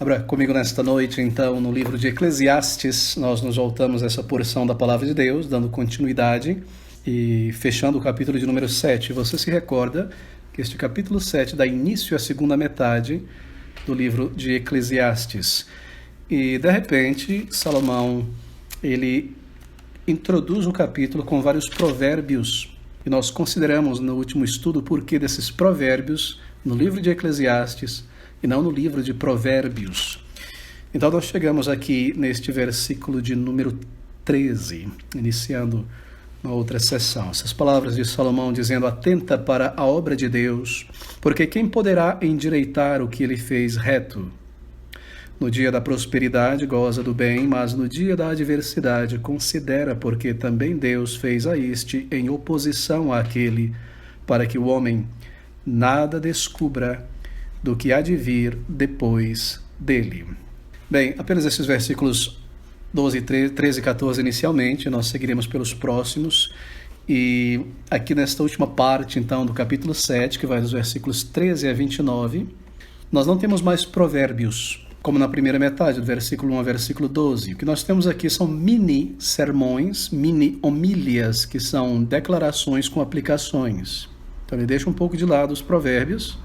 Abra comigo nesta noite, então, no livro de Eclesiastes. Nós nos voltamos a essa porção da Palavra de Deus, dando continuidade e fechando o capítulo de número 7. Você se recorda que este capítulo 7 dá início à segunda metade do livro de Eclesiastes. E, de repente, Salomão, ele introduz o capítulo com vários provérbios. E nós consideramos no último estudo o porquê desses provérbios no livro de Eclesiastes e não no livro de Provérbios. Então nós chegamos aqui neste versículo de número 13, iniciando uma outra sessão. Essas palavras de Salomão dizendo: atenta para a obra de Deus, porque quem poderá endireitar o que ele fez reto? No dia da prosperidade goza do bem, mas no dia da adversidade considera, porque também Deus fez a este em oposição àquele, para que o homem nada descubra do que há de vir depois dele. Bem, apenas esses versículos 12, 13 e 14 inicialmente, nós seguiremos pelos próximos. E aqui nesta última parte, então, do capítulo 7, que vai dos versículos 13 a 29, nós não temos mais provérbios, como na primeira metade, do versículo 1 ao versículo 12. O que nós temos aqui são mini-sermões, mini-homílias, que são declarações com aplicações. Então ele deixa um pouco de lado os provérbios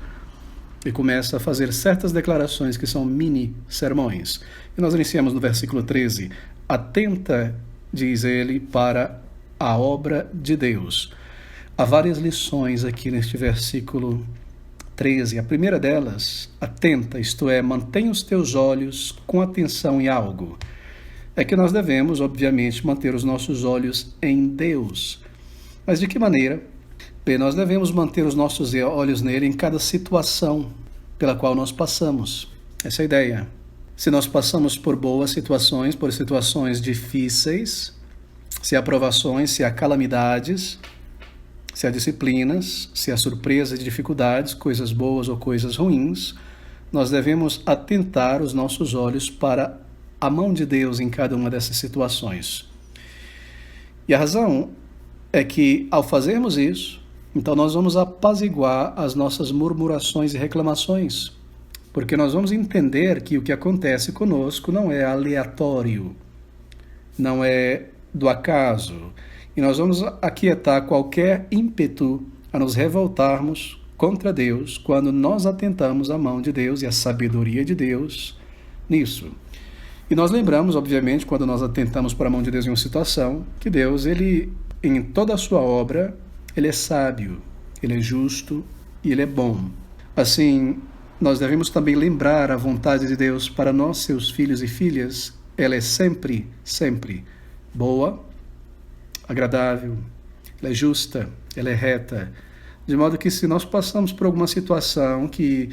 e começa a fazer certas declarações que são mini-sermões. E nós iniciamos no versículo 13. Atenta, diz ele, para a obra de Deus. Há várias lições aqui neste versículo 13. A primeira delas, atenta, isto é, mantenha os teus olhos com atenção em algo. É que nós devemos, obviamente, manter os nossos olhos em Deus. Mas de que maneira? Bem, nós devemos manter os nossos olhos nele em cada situação pela qual nós passamos. Essa é a ideia. Se nós passamos por boas situações, por situações difíceis, se há provações, se há calamidades, se há disciplinas, se há surpresas e dificuldades, coisas boas ou coisas ruins, nós devemos atentar os nossos olhos para a mão de Deus em cada uma dessas situações. E a razão é que, ao fazermos isso, então nós vamos apaziguar as nossas murmurações e reclamações, porque nós vamos entender que o que acontece conosco não é aleatório, não é do acaso, e nós vamos aquietar qualquer ímpeto a nos revoltarmos contra Deus quando nós atentamos a mão de Deus e a sabedoria de Deus nisso. E nós lembramos, obviamente, quando nós atentamos para a mão de Deus em uma situação, que Deus, ele, em toda a sua obra, ele é sábio, ele é justo e ele é bom. Assim, nós devemos também lembrar a vontade de Deus para nós, seus filhos e filhas. Ela é sempre, sempre boa, agradável, ela é justa, ela é reta. De modo que se nós passamos por alguma situação que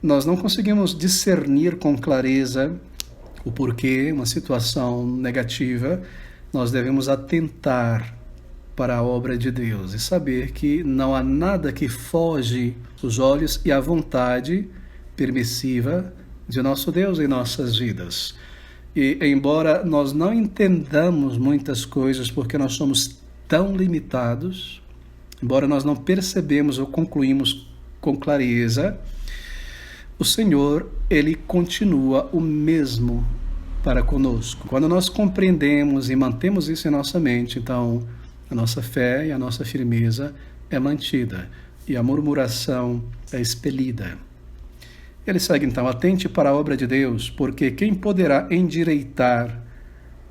nós não conseguimos discernir com clareza o porquê, uma situação negativa, nós devemos atentar para a obra de Deus e saber que não há nada que foge os olhos e a vontade permissiva de nosso Deus em nossas vidas. E embora nós não entendamos muitas coisas porque nós somos tão limitados, embora nós não percebemos ou concluímos com clareza, o Senhor, ele continua o mesmo para conosco. Quando nós compreendemos e mantemos isso em nossa mente, então a nossa fé e a nossa firmeza é mantida e a murmuração é expelida. Ele segue então: atente para a obra de Deus, porque quem poderá endireitar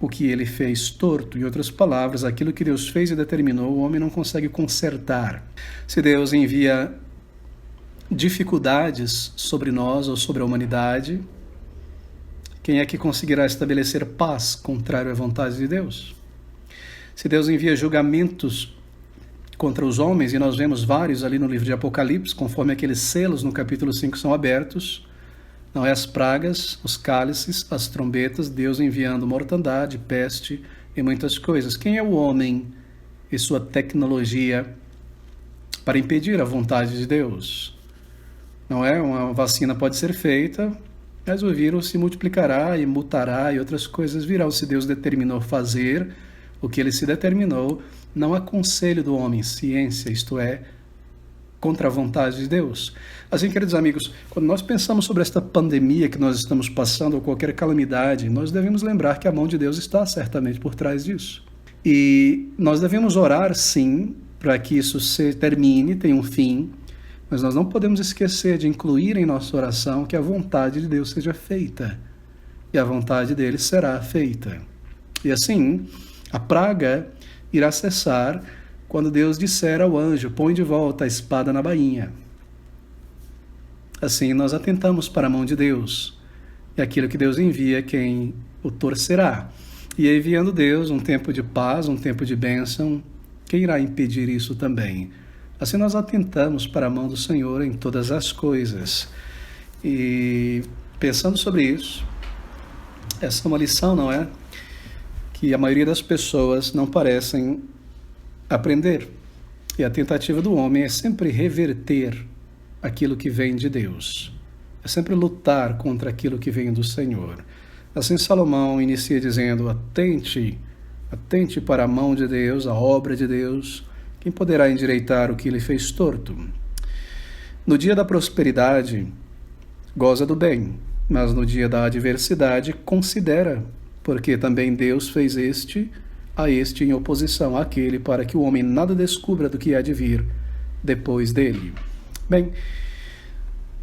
o que ele fez torto? Em outras palavras, aquilo que Deus fez e determinou, o homem não consegue consertar. Se Deus envia dificuldades sobre nós ou sobre a humanidade, quem é que conseguirá estabelecer paz contrário à vontade de Deus? Se Deus envia julgamentos contra os homens, e nós vemos vários ali no livro de Apocalipse, conforme aqueles selos no capítulo 5 são abertos, não é as pragas, os cálices, as trombetas, Deus enviando mortandade, peste e muitas coisas. Quem é o homem e sua tecnologia para impedir a vontade de Deus? Não é? Uma vacina pode ser feita, mas o vírus se multiplicará e mutará e outras coisas virão. Se Deus determinou fazer o que ele se determinou, não há conselho do homem, ciência, isto é, contra a vontade de Deus. Assim, queridos amigos, quando nós pensamos sobre esta pandemia que nós estamos passando, ou qualquer calamidade, nós devemos lembrar que a mão de Deus está certamente por trás disso. E nós devemos orar, sim, para que isso se termine, tenha um fim, mas nós não podemos esquecer de incluir em nossa oração que a vontade de Deus seja feita, e a vontade dele será feita. E assim, a praga irá cessar quando Deus disser ao anjo: põe de volta a espada na bainha. Assim, nós atentamos para a mão de Deus, e aquilo que Deus envia, quem o torcerá. E enviando Deus um tempo de paz, um tempo de bênção, quem irá impedir isso também? Assim nós atentamos para a mão do Senhor em todas as coisas. E pensando sobre isso, essa é uma lição, não é? Que a maioria das pessoas não parecem aprender. E a tentativa do homem é sempre reverter aquilo que vem de Deus. É sempre lutar contra aquilo que vem do Senhor. Assim Salomão inicia dizendo: atente para a mão de Deus, a obra de Deus. Quem poderá endireitar o que ele fez torto? No dia da prosperidade, goza do bem, mas no dia da adversidade, considera, porque também Deus fez a este em oposição àquele, para que o homem nada descubra do que há de vir depois dele. Bem,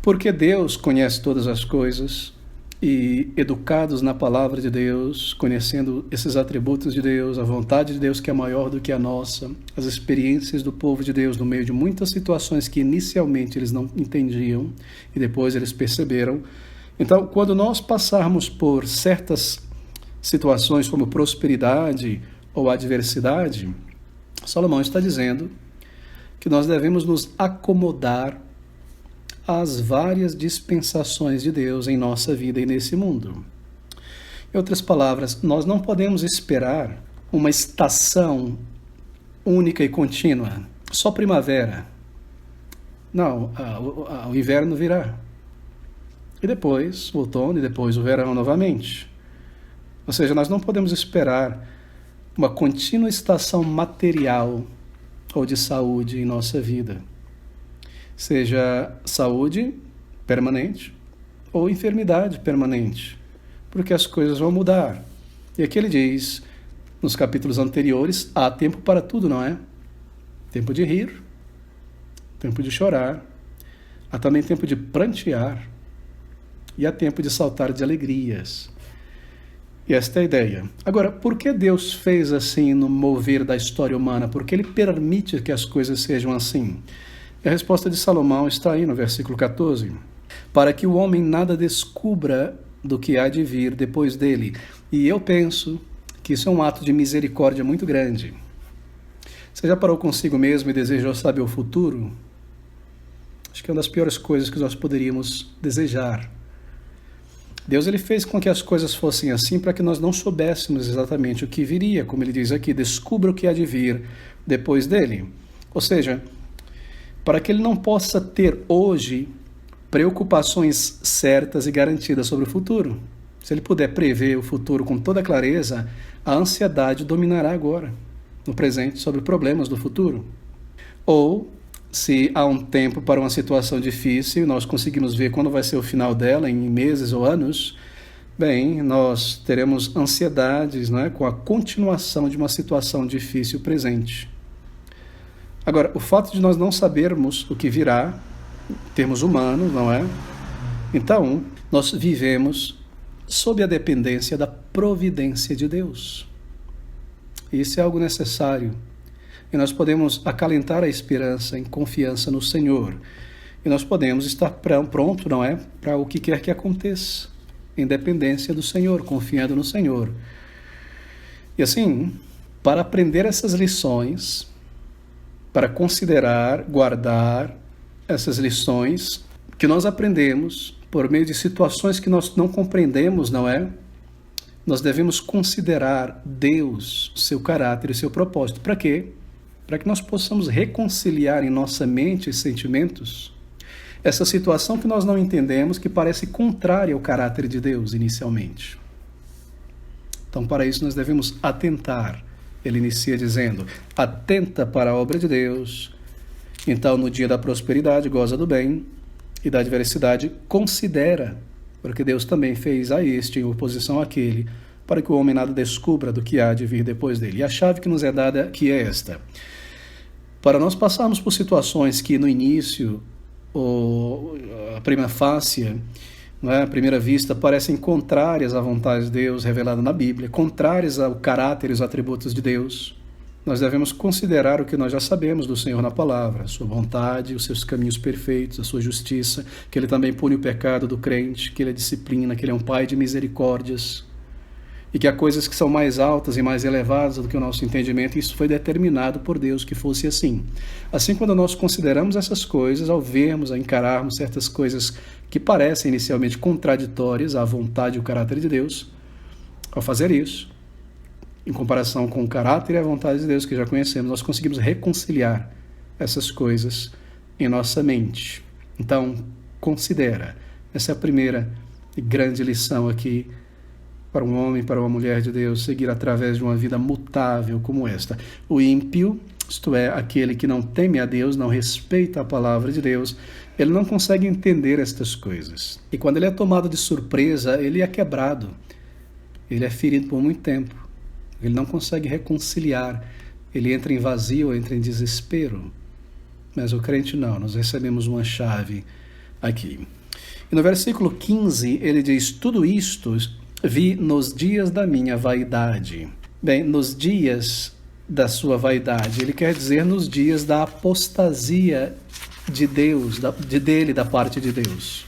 porque Deus conhece todas as coisas, e educados na palavra de Deus, conhecendo esses atributos de Deus, a vontade de Deus que é maior do que a nossa, as experiências do povo de Deus no meio de muitas situações que inicialmente eles não entendiam e depois eles perceberam. Então, quando nós passarmos por certas situações como prosperidade ou adversidade, Salomão está dizendo que nós devemos nos acomodar às várias dispensações de Deus em nossa vida e nesse mundo. Em outras palavras, nós não podemos esperar uma estação única e contínua, só primavera. Não, o inverno virá. E depois o outono e depois o verão novamente. Ou seja, nós não podemos esperar uma contínua estação material ou de saúde em nossa vida. Seja saúde permanente ou enfermidade permanente, porque as coisas vão mudar. E aqui ele diz, nos capítulos anteriores, há tempo para tudo, não é? Tempo de rir, tempo de chorar, há também tempo de prantear, e há tempo de saltar de alegrias. E esta é a ideia. Agora, por que Deus fez assim no mover da história humana? Por que ele permite que as coisas sejam assim? E a resposta de Salomão está aí no versículo 14. Para que o homem nada descubra do que há de vir depois dele. E eu penso que isso é um ato de misericórdia muito grande. Você já parou consigo mesmo e desejou saber o futuro? Acho que é uma das piores coisas que nós poderíamos desejar. Deus ele fez com que as coisas fossem assim para que nós não soubéssemos exatamente o que viria, como ele diz aqui, descubra o que há de vir depois dele. Ou seja, para que ele não possa ter hoje preocupações certas e garantidas sobre o futuro. Se ele puder prever o futuro com toda clareza, a ansiedade dominará agora, no presente, sobre problemas do futuro. Ou, se há um tempo para uma situação difícil, nós conseguimos ver quando vai ser o final dela, em meses ou anos, bem, nós teremos ansiedades, não é, com a continuação de uma situação difícil presente. Agora, o fato de nós não sabermos o que virá, em termos humanos, não é? Então, nós vivemos sob a dependência da providência de Deus. Isso é algo necessário. E nós podemos acalentar a esperança em confiança no Senhor. E nós podemos estar pronto, não é? Para o que quer que aconteça, em dependência do Senhor, confiando no Senhor. E assim, para aprender essas lições, para considerar, guardar essas lições que nós aprendemos por meio de situações que nós não compreendemos, não é? Nós devemos considerar Deus, seu caráter e seu propósito. Para quê? Para que nós possamos reconciliar em nossa mente e sentimentos essa situação que nós não entendemos, que parece contrária ao caráter de Deus inicialmente. Então, para isso, nós devemos atentar. Ele inicia dizendo, atenta para a obra de Deus Então, no dia da prosperidade, goza do bem, e da adversidade, considera, porque Deus também fez a este em oposição àquele, para que o homem nada descubra do que há de vir depois dele. E a chave que nos é dada que é esta. Para nós passarmos por situações que no início, ou a prima facie, à primeira vista, parecem contrárias à vontade de Deus revelada na Bíblia, contrárias ao caráter e os atributos de Deus, nós devemos considerar o que nós já sabemos do Senhor na palavra, a sua vontade, os seus caminhos perfeitos, a sua justiça, que Ele também pune o pecado do crente, que Ele é disciplina, que Ele é um Pai de misericórdias, e que há coisas que são mais altas e mais elevadas do que o nosso entendimento, e isso foi determinado por Deus que fosse assim. Assim, quando nós consideramos essas coisas, ao vermos, ao encararmos certas coisas que parecem inicialmente contraditórias à vontade e o caráter de Deus, ao fazer isso, em comparação com o caráter e a vontade de Deus que já conhecemos, nós conseguimos reconciliar essas coisas em nossa mente. Então, considera. Essa é a primeira grande lição aqui para um homem, para uma mulher de Deus, seguir através de uma vida mutável como esta. O ímpio, isto é, aquele que não teme a Deus, não respeita a palavra de Deus, ele não consegue entender estas coisas. E quando ele é tomado de surpresa, ele é quebrado. Ele é ferido por muito tempo. Ele não consegue reconciliar. Ele entra em vazio, entra em desespero. Mas o crente não, nós recebemos uma chave aqui. E no versículo 15, ele diz, tudo isto vi nos dias da minha vaidade. Bem, nos dias da sua vaidade, ele quer dizer nos dias da apostasia de Deus, dele, da parte de Deus.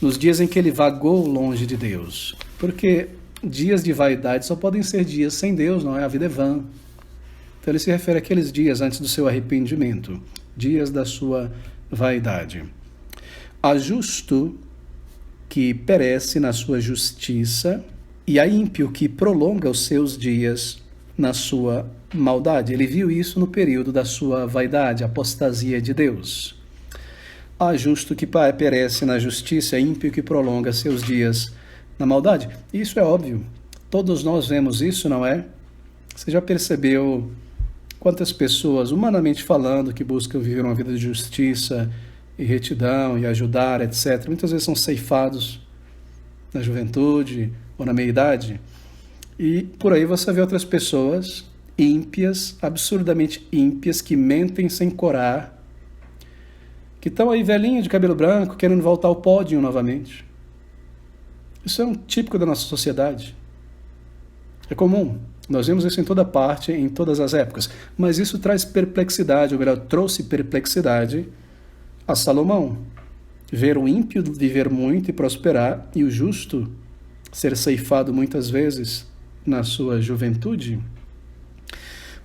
Nos dias em que ele vagou longe de Deus. Porque dias de vaidade só podem ser dias sem Deus, não é? A vida é vã. Então ele se refere àqueles dias antes do seu arrependimento, dias da sua vaidade. Há justo que perece na sua justiça, e há ímpio que prolonga os seus dias na sua maldade. Ele viu isso no período da sua vaidade, apostasia de Deus. Há justo que perece na justiça, ímpio que prolonga seus dias na maldade. Isso é óbvio. Todos nós vemos isso, não é? Você já percebeu quantas pessoas, humanamente falando, que buscam viver uma vida de justiça e retidão e ajudar, etc., muitas vezes são ceifados na juventude ou na meia-idade, e por aí você vê outras pessoas ímpias, absurdamente ímpias, que mentem sem corar, que estão aí velhinhos de cabelo branco, querendo voltar ao pódio novamente. Isso é um típico da nossa sociedade. É comum. Nós vemos isso em toda parte, em todas as épocas. Mas isso traz perplexidade, ou melhor, trouxe perplexidade a Salomão. Ver o ímpio viver muito e prosperar, e o justo ser ceifado muitas vezes na sua juventude.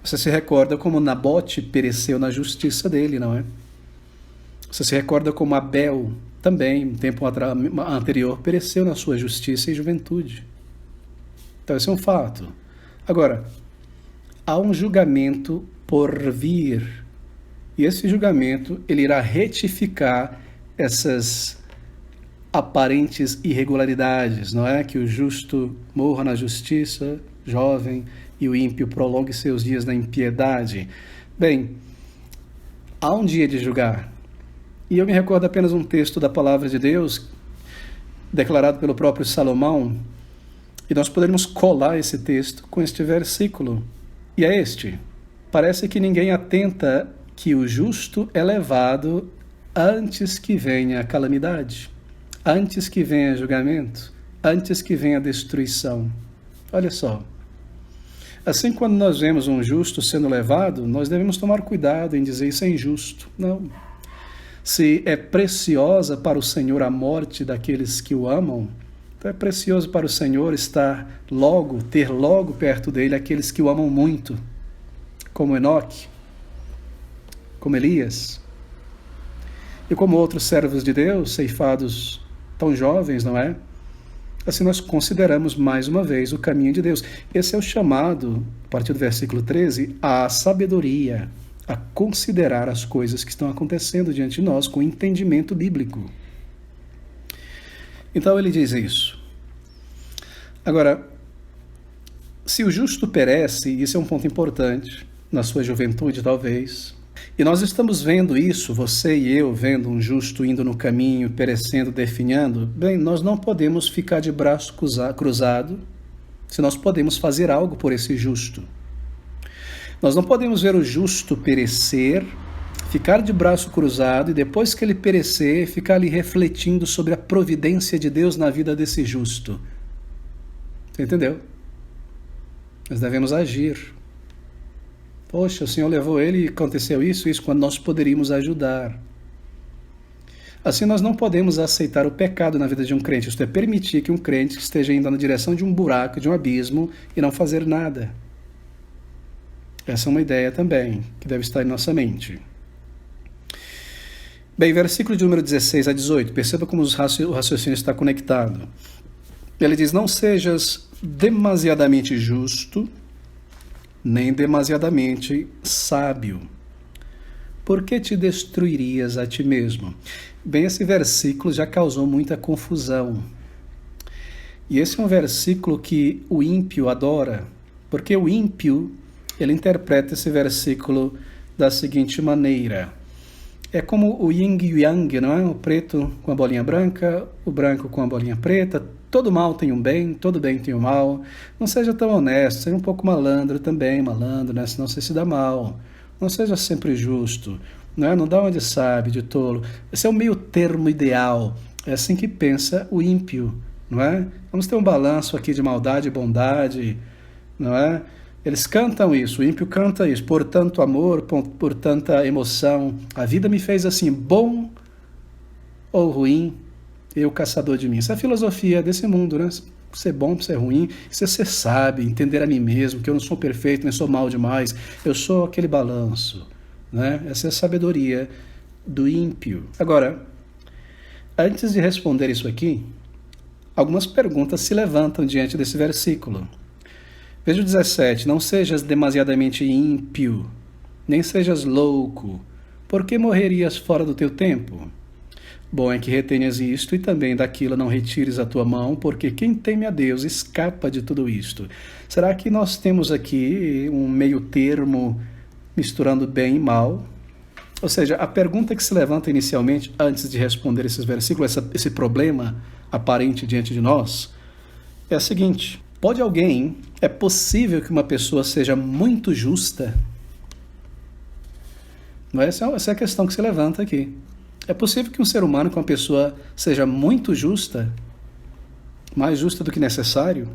Você se recorda como Nabote pereceu na justiça dele, não é? Você se recorda como Abel também, um tempo anterior, pereceu na sua justiça e juventude. Então, esse é um fato. Agora, há um julgamento por vir. E esse julgamento, ele irá retificar essas aparentes irregularidades, não é? Que o justo morra na justiça, jovem, e o ímpio prolongue seus dias na impiedade. Bem, há um dia de julgar. E eu me recordo apenas um texto da palavra de Deus, declarado pelo próprio Salomão, e nós poderíamos colar esse texto com este versículo. E é este: parece que ninguém atenta que o justo é levado antes que venha a calamidade, antes que venha julgamento, antes que venha a destruição. Olha só. Assim, quando nós vemos um justo sendo levado, nós devemos tomar cuidado em dizer isso é injusto. Não. Se é preciosa para o Senhor a morte daqueles que o amam, então é precioso para o Senhor ter logo perto dele aqueles que o amam muito, como Enoque, como Elias, e como outros servos de Deus, ceifados tão jovens, não é? Assim nós consideramos mais uma vez o caminho de Deus. Esse é o chamado, a partir do versículo 13, à sabedoria, a considerar as coisas que estão acontecendo diante de nós com entendimento bíblico. Então ele diz isso. Agora, se o justo perece, isso é um ponto importante, na sua juventude talvez, E nós estamos vendo isso, você e eu, vendo um justo indo no caminho, perecendo, definhando. Bem, nós não podemos ficar de braço cruzado se nós podemos fazer algo por esse justo. Nós não podemos ver o justo perecer, ficar de braço cruzado e depois que ele perecer, ficar ali refletindo sobre a providência de Deus na vida desse justo. Você entendeu? Nós devemos agir. Poxa, o Senhor levou ele e aconteceu isso, quando nós poderíamos ajudar. Assim nós não podemos aceitar o pecado na vida de um crente, isto é, permitir que um crente esteja indo na direção de um buraco, de um abismo e não fazer nada. Essa é uma ideia também, que deve estar em nossa mente. Bem, versículo de número 16 a 18, perceba como o raciocínio está conectado. Ele diz, não sejas demasiadamente justo, nem demasiadamente sábio. Por que te destruirias a ti mesmo? Bem, esse versículo já causou muita confusão. E esse é um versículo que o ímpio adora, porque o ímpio, ele interpreta esse versículo da seguinte maneira. É como o yin e o yang, não é? O preto com a bolinha branca, o branco com a bolinha preta. Todo mal tem um bem, todo bem tem um mal. Não seja tão honesto, seja um pouco malandro também, malandro, né? Senão você se dá mal. Não seja sempre justo, né? Não dá onde sabe, de tolo. Esse é o meio termo ideal. É assim que pensa o ímpio, não é? Vamos ter um balanço aqui de maldade e bondade, não é? Eles cantam isso, o ímpio canta isso, por tanto amor, por tanta emoção. A vida me fez assim, bom ou ruim, eu caçador de mim. Essa é a filosofia desse mundo, né? Ser bom, ser ruim, isso é ser sábio, entender a mim mesmo, que eu não sou perfeito, nem sou mal demais, eu sou aquele balanço, né? Essa é a sabedoria do ímpio. Agora, antes de responder isso aqui, algumas perguntas se levantam diante desse versículo. Veja o 17, não sejas demasiadamente ímpio, nem sejas louco, porque morrerias fora do teu tempo. Bom é que retenhas isto e também daquilo não retires a tua mão, porque quem teme a Deus escapa de tudo isto. Será que nós temos aqui um meio termo misturando bem e mal? Ou seja, a pergunta que se levanta inicialmente, antes de responder esses versículos, esse problema aparente diante de nós, é a seguinte: é possível que uma pessoa seja muito justa? Essa é a questão que se levanta aqui. É possível que um ser humano, que uma pessoa seja muito justa, mais justa do que necessário?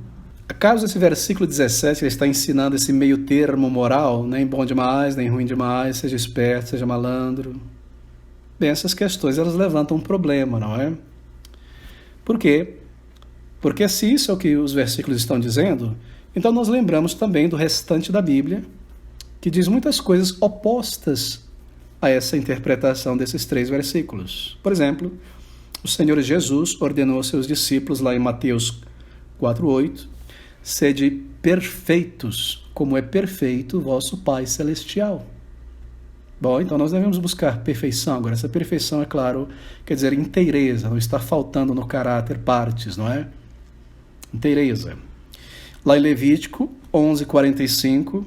Acaso esse versículo 17 ele está ensinando esse meio termo moral, nem bom demais, nem ruim demais, seja esperto, seja malandro? Bem, essas questões elas levantam um problema, não é? Por quê? Porque se isso é o que os versículos estão dizendo, então nós lembramos também do restante da Bíblia, que diz muitas coisas opostas a essa interpretação desses 3 versículos. Por exemplo, o Senhor Jesus ordenou aos seus discípulos, lá em Mateus 4:8, sede perfeitos, como é perfeito o vosso Pai Celestial. Bom, então nós devemos buscar perfeição. Agora, essa perfeição, é claro, quer dizer inteireza, não está faltando no caráter partes, não é? Inteireza. Lá em Levítico 11:45,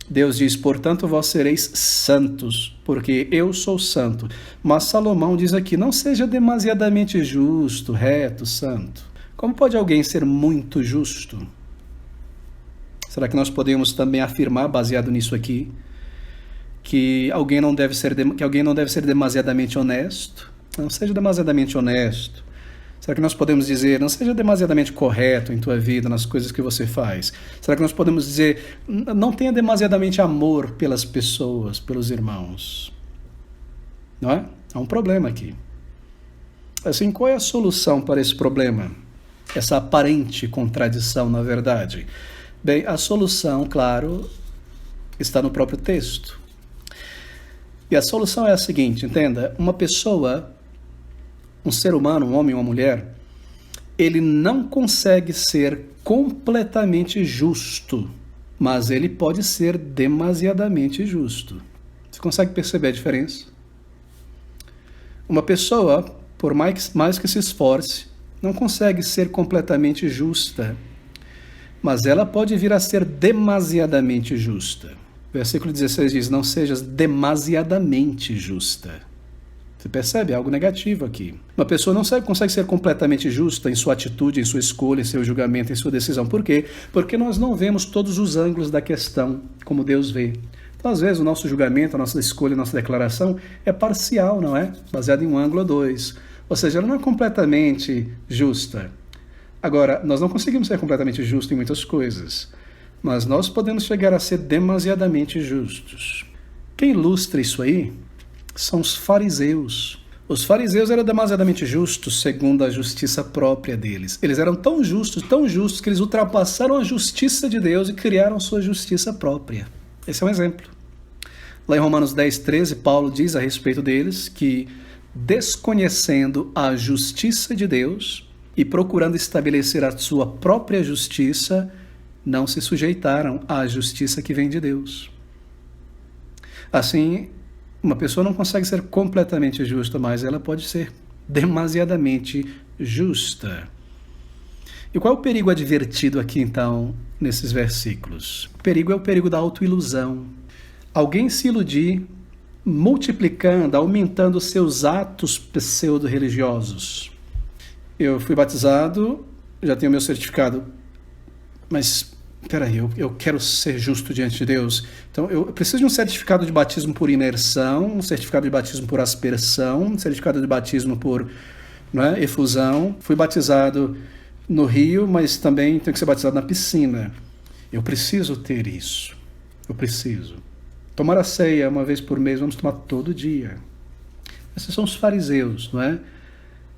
Deus diz, portanto vós sereis santos, porque eu sou santo. Mas Salomão diz aqui, não seja demasiadamente justo, reto, santo. Como pode alguém ser muito justo? Será que nós podemos também afirmar, baseado nisso aqui, que alguém não deve ser demasiadamente honesto? Não seja demasiadamente honesto. Será que nós podemos dizer, não seja demasiadamente correto em tua vida, nas coisas que você faz? Será que nós podemos dizer, não tenha demasiadamente amor pelas pessoas, pelos irmãos? Não é? Há um problema aqui. Assim, qual é a solução para esse problema? Essa aparente contradição, na verdade? Bem, a solução, claro, está no próprio texto. E a solução é a seguinte, entenda, uma pessoa, um ser humano, um homem ou uma mulher, ele não consegue ser completamente justo, mas ele pode ser demasiadamente justo. Você consegue perceber a diferença? Uma pessoa, por mais que se esforce, não consegue ser completamente justa, mas ela pode vir a ser demasiadamente justa. Versículo 16 diz, não sejas demasiadamente justa. Você percebe algo negativo aqui. Uma pessoa não consegue ser completamente justa em sua atitude, em sua escolha, em seu julgamento, em sua decisão. Por quê? Porque nós não vemos todos os ângulos da questão como Deus vê. Então, às vezes, o nosso julgamento, a nossa escolha, a nossa declaração é parcial, não é? Baseado em um ângulo ou dois. Ou seja, ela não é completamente justa. Agora, nós não conseguimos ser completamente justos em muitas coisas, mas nós podemos chegar a ser demasiadamente justos. Quem ilustra isso aí são os fariseus. Os fariseus eram demasiadamente justos segundo a justiça própria deles. Eles eram tão justos que eles ultrapassaram a justiça de Deus e criaram sua justiça própria. Esse é um exemplo. Lá em Romanos 10:13, Paulo diz a respeito deles que, desconhecendo a justiça de Deus e procurando estabelecer a sua própria justiça, não se sujeitaram à justiça que vem de Deus. Assim, uma pessoa não consegue ser completamente justa, mas ela pode ser demasiadamente justa. E qual é o perigo advertido aqui, então, nesses versículos? O perigo é o perigo da autoilusão. Alguém se iludir, multiplicando, aumentando seus atos pseudo-religiosos. Eu fui batizado, já tenho meu certificado, mas peraí, eu quero ser justo diante de Deus. Então, eu preciso de um certificado de batismo por imersão, um certificado de batismo por aspersão, um certificado de batismo por efusão. Fui batizado no rio, mas também tenho que ser batizado na piscina. Eu preciso ter isso. Eu preciso. Tomar a ceia uma vez por mês, vamos tomar todo dia. Esses são os fariseus, não é?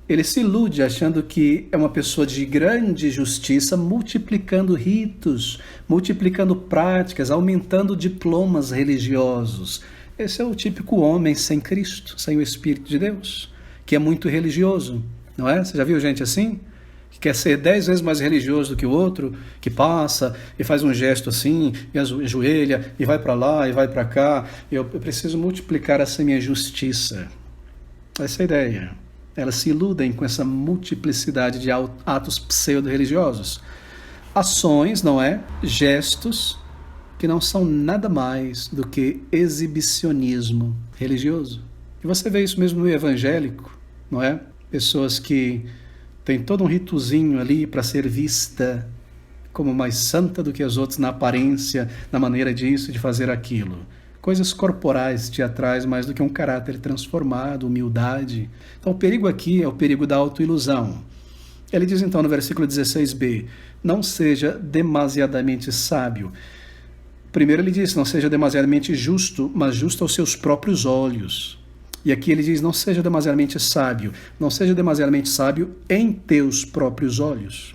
Ele se ilude achando que é uma pessoa de grande justiça, multiplicando ritos, multiplicando práticas, aumentando diplomas religiosos. Esse é o típico homem sem Cristo, sem o Espírito de Deus, que é muito religioso, não é? Você já viu gente assim? Que quer ser 10 vezes mais religioso do que o outro, que passa e faz um gesto assim, e ajoelha, e vai para lá, e vai para cá. Eu preciso multiplicar essa minha justiça. Essa é a ideia. Elas se iludem com essa multiplicidade de atos pseudo-religiosos. Ações, não é? Gestos que não são nada mais do que exibicionismo religioso. E você vê isso mesmo no evangélico, não é? Pessoas que têm todo um ritozinho ali para ser vista como mais santa do que as outras na aparência, na maneira disso, de fazer aquilo. Coisas corporais, teatrais, mais do que um caráter transformado, humildade. Então o perigo aqui é o perigo da autoilusão. Ele diz então no versículo 16b, não seja demasiadamente sábio. Primeiro ele diz, não seja demasiadamente justo, mas justo aos seus próprios olhos. E aqui ele diz, não seja demasiadamente sábio, não seja demasiadamente sábio em teus próprios olhos.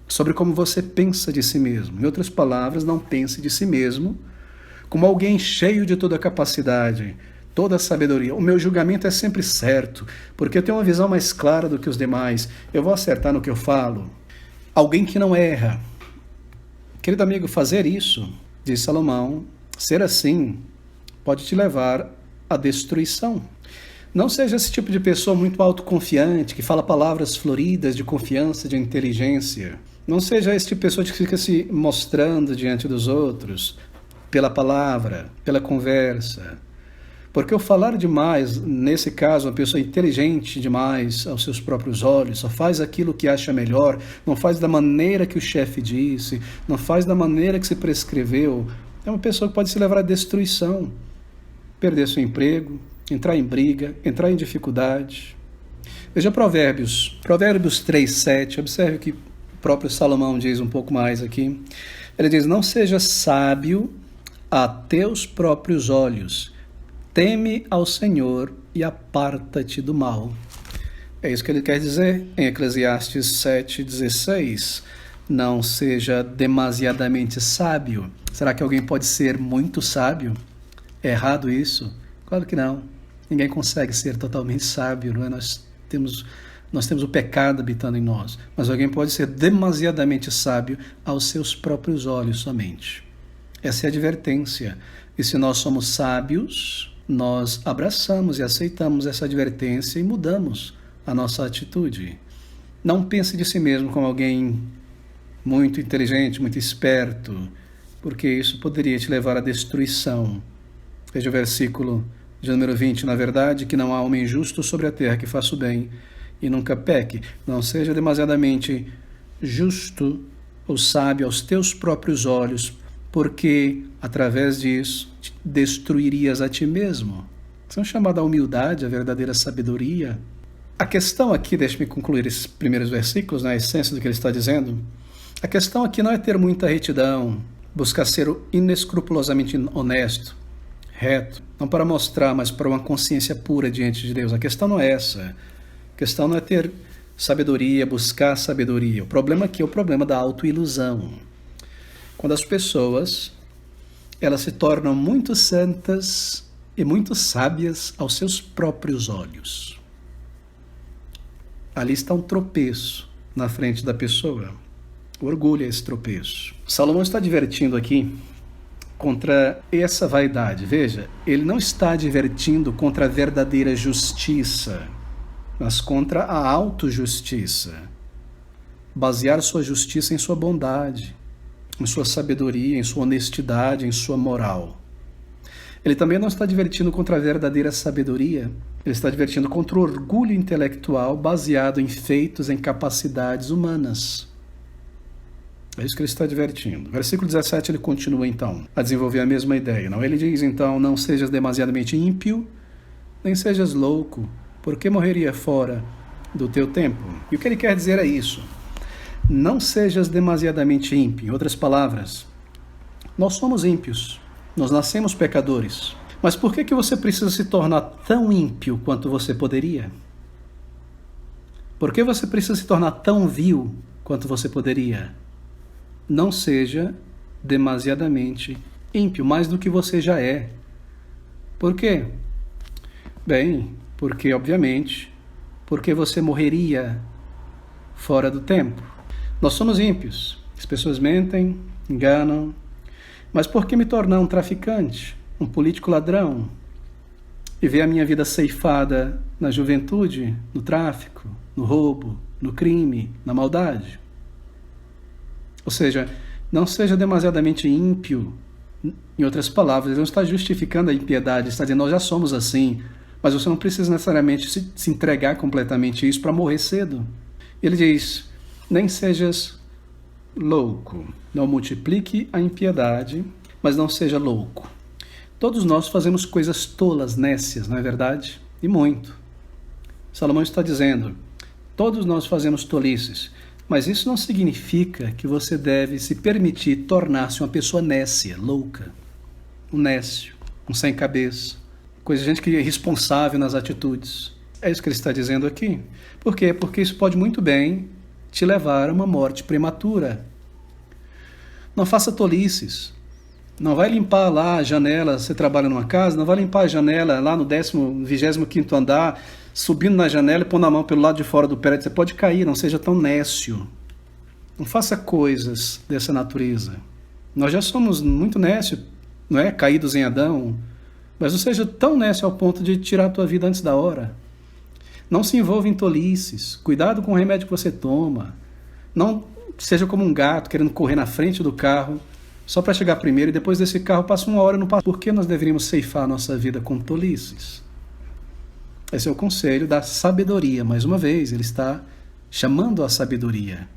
Sobre como você pensa de si mesmo. Em outras palavras, não pense de si mesmo como alguém cheio de toda a capacidade, toda a sabedoria. O meu julgamento é sempre certo, porque eu tenho uma visão mais clara do que os demais. Eu vou acertar no que eu falo. Alguém que não erra. Querido amigo, fazer isso, diz Salomão, ser assim, pode te levar à destruição. Não seja esse tipo de pessoa muito autoconfiante, que fala palavras floridas de confiança, de inteligência. Não seja esse tipo de pessoa que fica se mostrando diante dos outros, pela palavra, pela conversa. Porque o falar demais, nesse caso, uma pessoa inteligente demais aos seus próprios olhos, só faz aquilo que acha melhor, não faz da maneira que o chefe disse, não faz da maneira que se prescreveu, é uma pessoa que pode se levar à destruição, perder seu emprego, entrar em briga, entrar em dificuldade. Veja Provérbios 3:7, observe o que o próprio Salomão diz um pouco mais aqui. Ele diz, não seja sábio a teus próprios olhos, teme ao Senhor e aparta-te do mal. É isso que ele quer dizer em Eclesiastes 7:16. Não seja demasiadamente sábio. Será que alguém pode ser muito sábio? É errado isso? Claro que não. Ninguém consegue ser totalmente sábio, não é? Nós temos o pecado habitando em nós. Mas alguém pode ser demasiadamente sábio aos seus próprios olhos somente. Essa é a advertência. E se nós somos sábios, nós abraçamos e aceitamos essa advertência e mudamos a nossa atitude. Não pense de si mesmo como alguém muito inteligente, muito esperto, porque isso poderia te levar à destruição. Veja o versículo de número 20. Na verdade, que não há homem justo sobre a terra que faça o bem e nunca peque. Não seja demasiadamente justo ou sábio aos teus próprios olhos, porque através disso destruirias a ti mesmo. São chamados a humildade, a verdadeira sabedoria. A questão aqui, deixe-me concluir esses primeiros versículos, na essência do que ele está dizendo. A questão aqui não é ter muita retidão, buscar ser inescrupulosamente honesto, reto, não para mostrar, mas para uma consciência pura diante de Deus. A questão não é essa. A questão não é ter sabedoria, buscar sabedoria. O problema aqui é o problema da autoilusão. Quando as pessoas, elas se tornam muito santas e muito sábias aos seus próprios olhos. Ali está um tropeço na frente da pessoa. O orgulho é esse tropeço. Salomão está advertindo aqui contra essa vaidade. Veja, ele não está advertindo contra a verdadeira justiça, mas contra a autojustiça. Basear sua justiça em sua bondade, em sua sabedoria, em sua honestidade, em sua moral. Ele também não está advertindo contra a verdadeira sabedoria, ele está advertindo contra o orgulho intelectual baseado em feitos, em capacidades humanas. É isso que ele está advertindo. Versículo 17, ele continua então a desenvolver a mesma ideia. Não? Ele diz então, não sejas demasiadamente ímpio, nem sejas louco, porque morreria fora do teu tempo. E o que ele quer dizer é isso. Não sejas demasiadamente ímpio. Em outras palavras, nós somos ímpios, nós nascemos pecadores. Mas por que você precisa se tornar tão ímpio quanto você poderia? Por que você precisa se tornar tão vil quanto você poderia? Não seja demasiadamente ímpio, mais do que você já é. Por quê? Bem, porque, obviamente, porque você morreria fora do tempo. Nós somos ímpios. As pessoas mentem, enganam. Mas por que me tornar um traficante, um político ladrão, e ver a minha vida ceifada na juventude, no tráfico, no roubo, no crime, na maldade? Ou seja, não seja demasiadamente ímpio. Em outras palavras, ele não está justificando a impiedade, está dizendo, nós já somos assim, mas você não precisa necessariamente se entregar completamente a isso para morrer cedo. Ele diz, nem sejas louco, não multiplique a impiedade, mas não seja louco. Todos nós fazemos coisas tolas, nécias, não é verdade? E muito. Salomão está dizendo, todos nós fazemos tolices, mas isso não significa que você deve se permitir tornar-se uma pessoa nécia, louca, um nécio, um sem cabeça, coisa de gente que é irresponsável nas atitudes. É isso que ele está dizendo aqui. Por quê? Porque isso pode muito bem te levar a uma morte prematura. Não faça tolices. Não vai limpar lá a janela, você trabalha numa casa, não vai limpar a janela lá no 25º andar, subindo na janela e pondo a mão pelo lado de fora do prédio. Você pode cair, não seja tão nécio. Não faça coisas dessa natureza. Nós já somos muito nécios, não é? Caídos em Adão. Mas não seja tão nécio ao ponto de tirar a tua vida antes da hora. Não se envolva em tolices. Cuidado com o remédio que você toma. Não seja como um gato querendo correr na frente do carro só para chegar primeiro e depois desse carro passa uma hora e não passa. Por que nós deveríamos ceifar a nossa vida com tolices? Esse é o conselho da sabedoria. Mais uma vez, ele está chamando a sabedoria.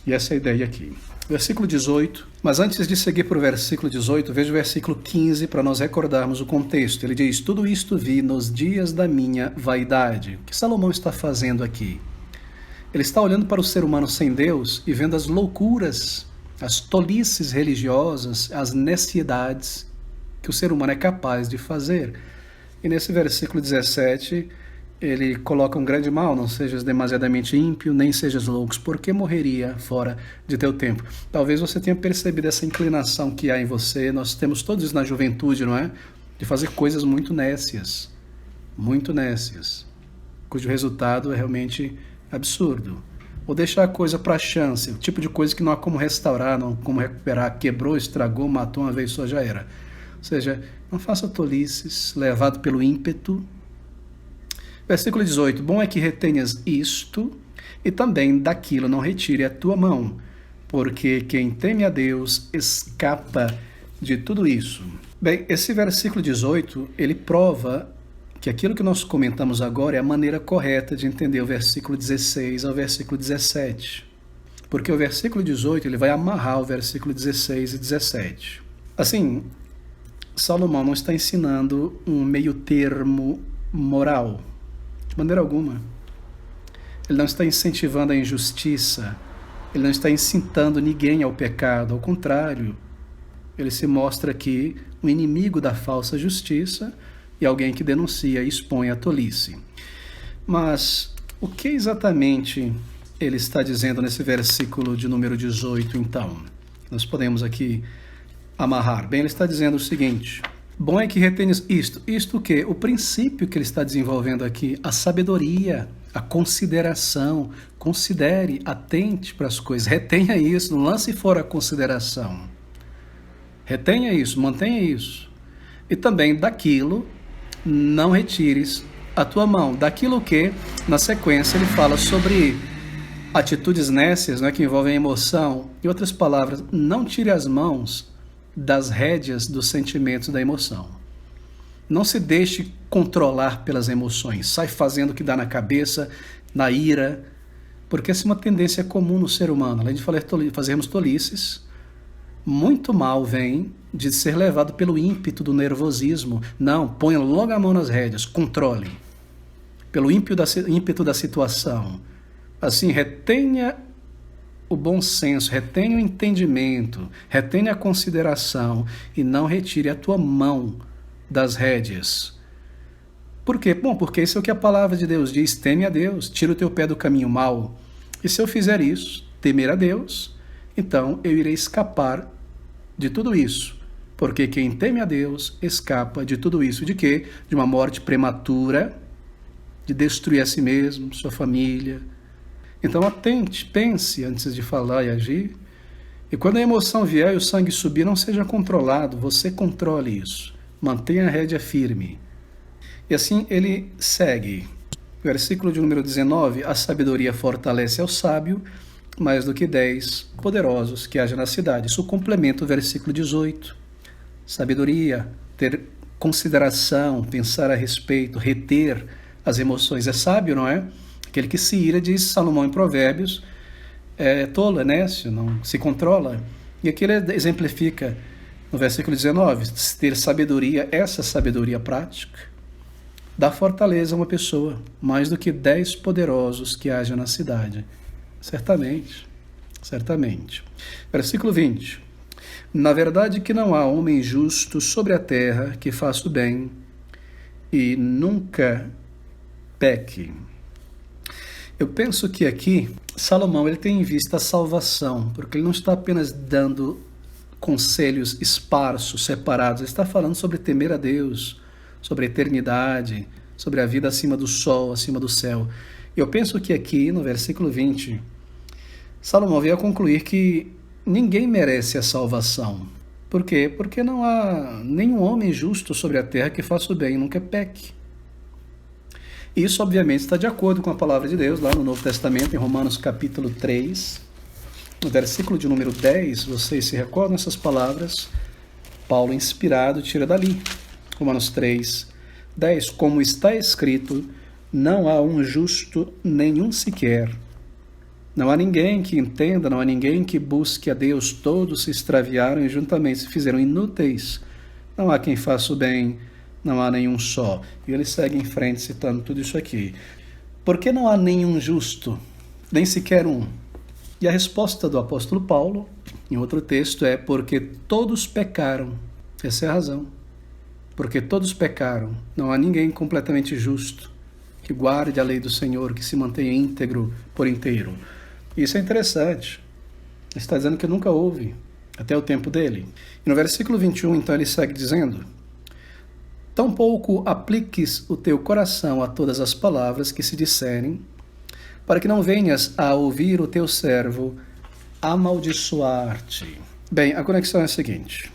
E essa é a ideia aqui. Versículo 18. Mas antes de seguir para o versículo 18, veja o versículo 15 para nós recordarmos o contexto. Ele diz, tudo isto vi nos dias da minha vaidade. O que Salomão está fazendo aqui? Ele está olhando para o ser humano sem Deus e vendo as loucuras, as tolices religiosas, as necessidades que o ser humano é capaz de fazer. E nesse versículo 17, ele coloca um grande mal, não sejas demasiadamente ímpio, nem sejas loucos, porque morreria fora de teu tempo. Talvez você tenha percebido essa inclinação que há em você, nós temos todos isso na juventude, não é? De fazer coisas muito nécias, cujo resultado é realmente absurdo. Ou deixar a coisa para chance, o tipo de coisa que não há como restaurar, não há como recuperar, quebrou, estragou, matou uma vez só, já era. Ou seja, não faça tolices, levado pelo ímpeto. Versículo 18, bom é que retenhas isto, e também daquilo não retire a tua mão, porque quem teme a Deus escapa de tudo isso. Bem, esse versículo 18, ele prova que aquilo que nós comentamos agora é a maneira correta de entender o versículo 16 ao versículo 17. Porque o versículo 18 ele vai amarrar o versículo 16 e 17. Assim, Salomão não está ensinando um meio termo moral, de maneira alguma. Ele não está incentivando a injustiça, ele não está incitando ninguém ao pecado, ao contrário, ele se mostra aqui um inimigo da falsa justiça e alguém que denuncia e expõe a tolice. Mas o que exatamente ele está dizendo nesse versículo de número 18, então? Nós podemos aqui amarrar. Bem, ele está dizendo o seguinte: bom é que retenhas isto o quê? O princípio que ele está desenvolvendo aqui, a sabedoria, a consideração. Considere, atente para as coisas, retenha isso, não lance fora a consideração. Retenha isso, mantenha isso. E também daquilo, não retires a tua mão. Daquilo que, na sequência, ele fala sobre atitudes nécias, né, que envolvem emoção. Em outras palavras, não tire as mãos das rédeas dos sentimentos da emoção. Não se deixe controlar pelas emoções. Sai fazendo o que dá na cabeça, na ira, porque essa é uma tendência comum no ser humano. Além de fazermos tolices, muito mal vem de ser levado pelo ímpeto do nervosismo. Não, ponha logo a mão nas rédeas, controle. Pelo ímpeto da situação. Assim, retenha o bom senso, retenha o entendimento, retenha a consideração e não retire a tua mão das rédeas. Por quê? Bom, porque isso é o que a palavra de Deus diz: teme a Deus, tira o teu pé do caminho mau. E se eu fizer isso, temer a Deus, então eu irei escapar de tudo isso. Porque quem teme a Deus escapa de tudo isso. De quê? De uma morte prematura, de destruir a si mesmo, sua família. Então atente, pense antes de falar e agir. E quando a emoção vier e o sangue subir, não seja controlado, você controle isso. Mantenha a rédea firme. E assim ele segue. Versículo de número 19: a sabedoria fortalece ao sábio, mais do que 10 poderosos que haja na cidade. Isso complementa o versículo 18. Sabedoria, ter consideração, pensar a respeito, reter as emoções. É sábio, não é? Aquele que se ira, diz Salomão em Provérbios, é tolo, é nécio, não se controla. E aqui ele exemplifica no versículo 19, ter sabedoria, essa sabedoria prática, dá fortaleza a uma pessoa, mais do que 10 poderosos que haja na cidade. Certamente, certamente. Versículo 20. Na verdade que não há homem justo sobre a terra que faça o bem e nunca peque. Eu penso que aqui Salomão ele tem em vista a salvação, porque ele não está apenas dando conselhos esparsos, separados, ele está falando sobre temer a Deus, sobre a eternidade, sobre a vida acima do sol, acima do céu. Eu penso que aqui, no versículo 20, Salomão veio a concluir que ninguém merece a salvação. Por quê? Porque não há nenhum homem justo sobre a terra que faça o bem e nunca peque. Isso, obviamente, está de acordo com a palavra de Deus, lá no Novo Testamento, em Romanos capítulo 3, no versículo de número 10, vocês se recordam essas palavras? Paulo, inspirado, tira dali. Romanos 3, 10. Como está escrito, não há um justo, nenhum sequer. Não há ninguém que entenda, não há ninguém que busque a Deus. Todos se extraviaram e juntamente se fizeram inúteis. Não há quem faça o bem, não há nenhum só. E ele segue em frente citando tudo isso aqui. Por que não há nenhum justo, nem sequer um? E a resposta do apóstolo Paulo, em outro texto, é porque todos pecaram. Essa é a razão. Porque todos pecaram. Não há ninguém completamente justo que guarde a lei do Senhor, que se mantenha íntegro por inteiro. Isso é interessante. Ele está dizendo que nunca houve, até o tempo dele. E no versículo 21, então, ele segue dizendo: tampouco apliques o teu coração a todas as palavras que se disserem, para que não venhas a ouvir o teu servo amaldiçoar-te. Bem, a conexão é a seguinte: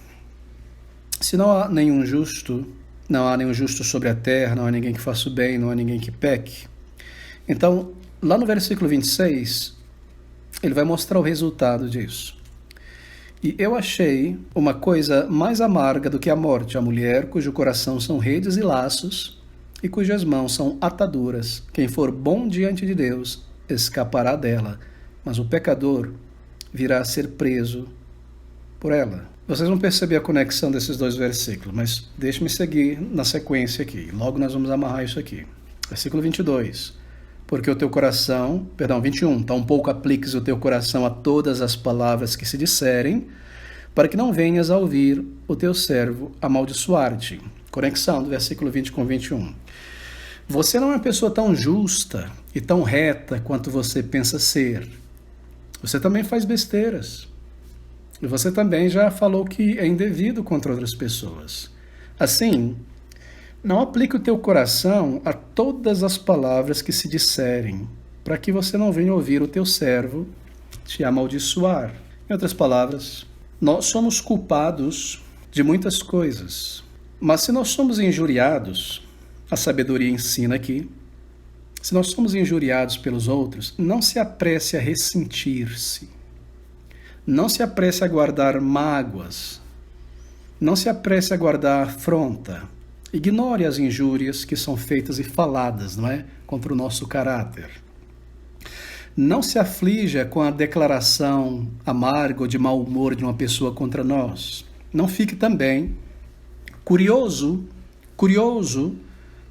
se não há nenhum justo, não há nenhum justo sobre a terra, não há ninguém que faça o bem, não há ninguém que peque. Então, lá no versículo 26, ele vai mostrar o resultado disso. E eu achei uma coisa mais amarga do que a morte, a mulher cujo coração são redes e laços e cujas mãos são ataduras. Quem for bom diante de Deus escapará dela, mas o pecador virá a ser preso por ela. Vocês vão perceber a conexão desses dois versículos, mas deixe-me seguir na sequência aqui. Logo nós vamos amarrar isso aqui. Versículo 22. Porque o teu coração, 21, tampouco apliques o teu coração a todas as palavras que se disserem, para que não venhas a ouvir o teu servo amaldiçoar-te. Conexão do versículo 20 com 21. Você não é uma pessoa tão justa e tão reta quanto você pensa ser. Você também faz besteiras. E você também já falou que é indevido contra outras pessoas. Assim, não aplique o teu coração a todas as palavras que se disserem, para que você não venha ouvir o teu servo te amaldiçoar. Em outras palavras, nós somos culpados de muitas coisas, mas se nós somos injuriados, a sabedoria ensina aqui, se nós somos injuriados pelos outros, não se apresse a ressentir-se, não se apresse a guardar mágoas, não se apresse a guardar afronta. Ignore as injúrias que são feitas e faladas, não é? Contra o nosso caráter. Não se aflija com a declaração amarga ou de mau humor de uma pessoa contra nós. Não fique também curioso,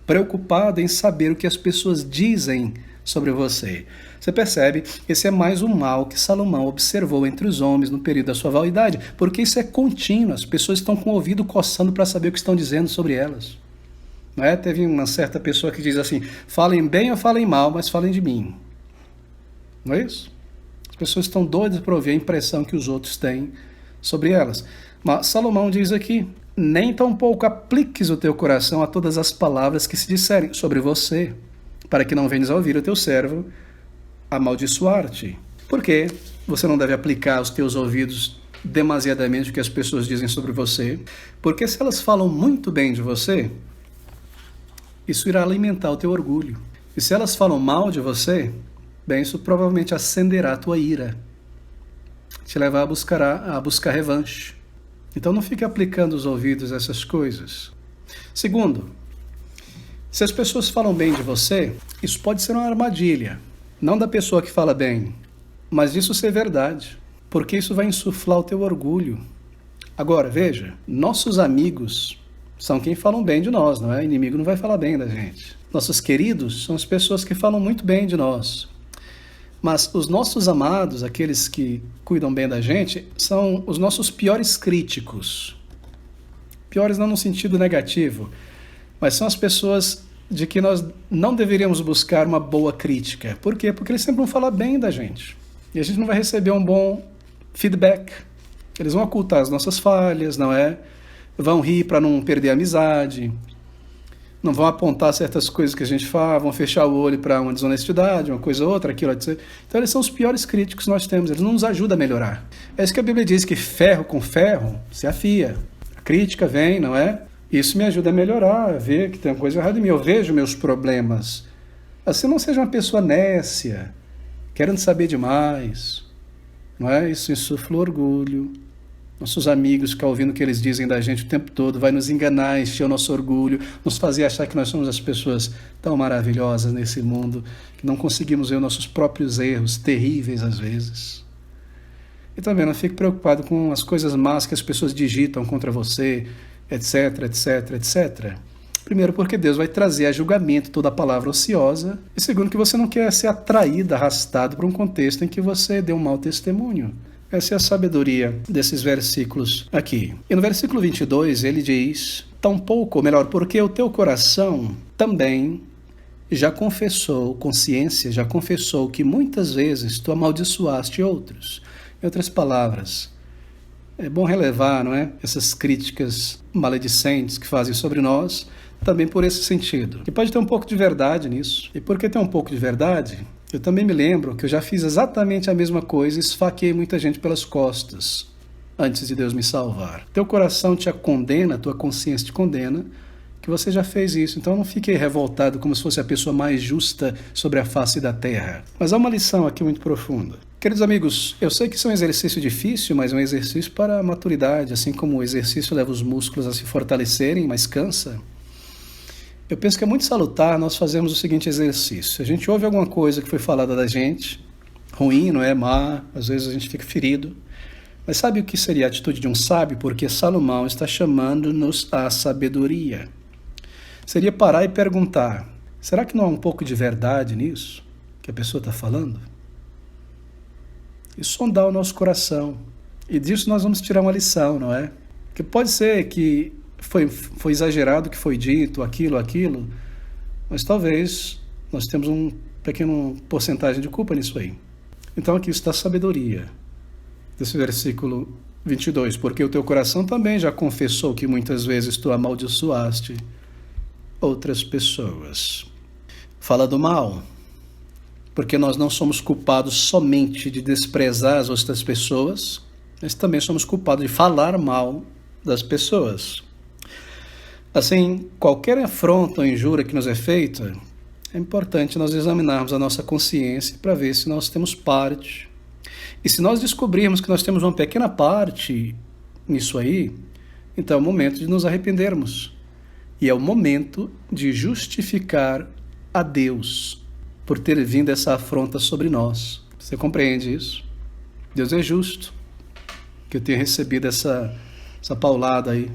preocupado em saber o que as pessoas dizem sobre você. Você percebe? Esse é mais um mal que Salomão observou entre os homens no período da sua vaidade, porque isso é contínuo, as pessoas estão com o ouvido coçando para saber o que estão dizendo sobre elas. Não é? Teve uma certa pessoa que diz assim, falem bem ou falem mal, mas falem de mim. Não é isso? As pessoas estão doidas para ouvir a impressão que os outros têm sobre elas. Mas Salomão diz aqui, nem tampouco apliques o teu coração a todas as palavras que se disserem sobre você, para que não venhas a ouvir o teu servo amaldiçoar-te. Por quê? Você não deve aplicar aos teus ouvidos demasiadamente o que as pessoas dizem sobre você, porque se elas falam muito bem de você, isso irá alimentar o teu orgulho. E se elas falam mal de você, bem, isso provavelmente acenderá a tua ira, te levar a buscar revanche. Então não fique aplicando os ouvidos a essas coisas. Segundo, se as pessoas falam bem de você, isso pode ser uma armadilha. Não da pessoa que fala bem, mas disso ser verdade. Porque isso vai insuflar o teu orgulho. Agora, veja, nossos amigos são quem falam bem de nós, não é? O inimigo não vai falar bem da gente. Nossos queridos são as pessoas que falam muito bem de nós. Mas os nossos amados, aqueles que cuidam bem da gente, são os nossos piores críticos. Piores não no sentido negativo, mas são as pessoas de que nós não deveríamos buscar uma boa crítica. Por quê? Porque eles sempre vão falar bem da gente. E a gente não vai receber um bom feedback. Eles vão ocultar as nossas falhas, não é? Vão rir para não perder a amizade. Não vão apontar certas coisas que a gente fala, vão fechar o olho para uma desonestidade, uma coisa ou outra, aquilo, etc. Então eles são os piores críticos que nós temos. Eles não nos ajudam a melhorar. É isso que a Bíblia diz, que ferro com ferro se afia. A crítica vem, não é? Isso me ajuda a melhorar, a ver que tem uma coisa errada em mim. Eu vejo meus problemas. Assim, não seja uma pessoa nécia, querendo saber demais. Não é? Isso insufla orgulho. Nossos amigos ficam ouvindo o que eles dizem da gente o tempo todo, vai nos enganar, encher o nosso orgulho, nos fazer achar que nós somos as pessoas tão maravilhosas nesse mundo, que não conseguimos ver nossos próprios erros, terríveis às vezes. E também não fique preocupado com as coisas más que as pessoas digitam contra você, etc, etc, etc. Primeiro, porque Deus vai trazer a julgamento toda a palavra ociosa. E segundo, que você não quer ser atraído, arrastado para um contexto em que você dê um mau testemunho. Essa é a sabedoria desses versículos aqui. E no versículo 22 ele diz, tampouco, ou melhor, porque o teu coração também já confessou, consciência já confessou que muitas vezes tu amaldiçoaste outros. Em outras palavras, é bom relevar, não é? Essas críticas maledicentes que fazem sobre nós, também por esse sentido. E pode ter um pouco de verdade nisso. E por que tem um pouco de verdade? Eu também me lembro que eu já fiz exatamente a mesma coisa e esfaqueei muita gente pelas costas antes de Deus me salvar. Teu coração te condena, tua consciência te condena, que você já fez isso, então não fique revoltado como se fosse a pessoa mais justa sobre a face da terra. Mas há uma lição aqui muito profunda. Queridos amigos, eu sei que isso é um exercício difícil, mas é um exercício para a maturidade, assim como o exercício leva os músculos a se fortalecerem, mas cansa. Eu penso que é muito salutar nós fazermos o seguinte exercício. A gente ouve alguma coisa que foi falada da gente, ruim, não é? Má, às vezes a gente fica ferido. Mas sabe o que seria a atitude de um sábio? Porque Salomão está chamando-nos à sabedoria. Seria parar e perguntar, será que não há um pouco de verdade nisso que a pessoa está falando? E sondar o nosso coração. E disso nós vamos tirar uma lição, não é? Que pode ser que foi exagerado o que foi dito, aquilo, mas talvez nós temos um pequeno porcentagem de culpa nisso aí. Então aqui está a sabedoria, desse versículo 22, porque o teu coração também já confessou que muitas vezes tu amaldiçoaste outras pessoas. Fala do mal, porque nós não somos culpados somente de desprezar as outras pessoas, mas também somos culpados de falar mal das pessoas. Assim, qualquer afronta ou injúria que nos é feita, é importante nós examinarmos a nossa consciência para ver se nós temos parte. E se nós descobrirmos que nós temos uma pequena parte nisso aí, então é o momento de nos arrependermos. E é o momento de justificar a Deus por ter vindo essa afronta sobre nós. Você compreende isso? Deus é justo que eu tenha recebido essa paulada aí.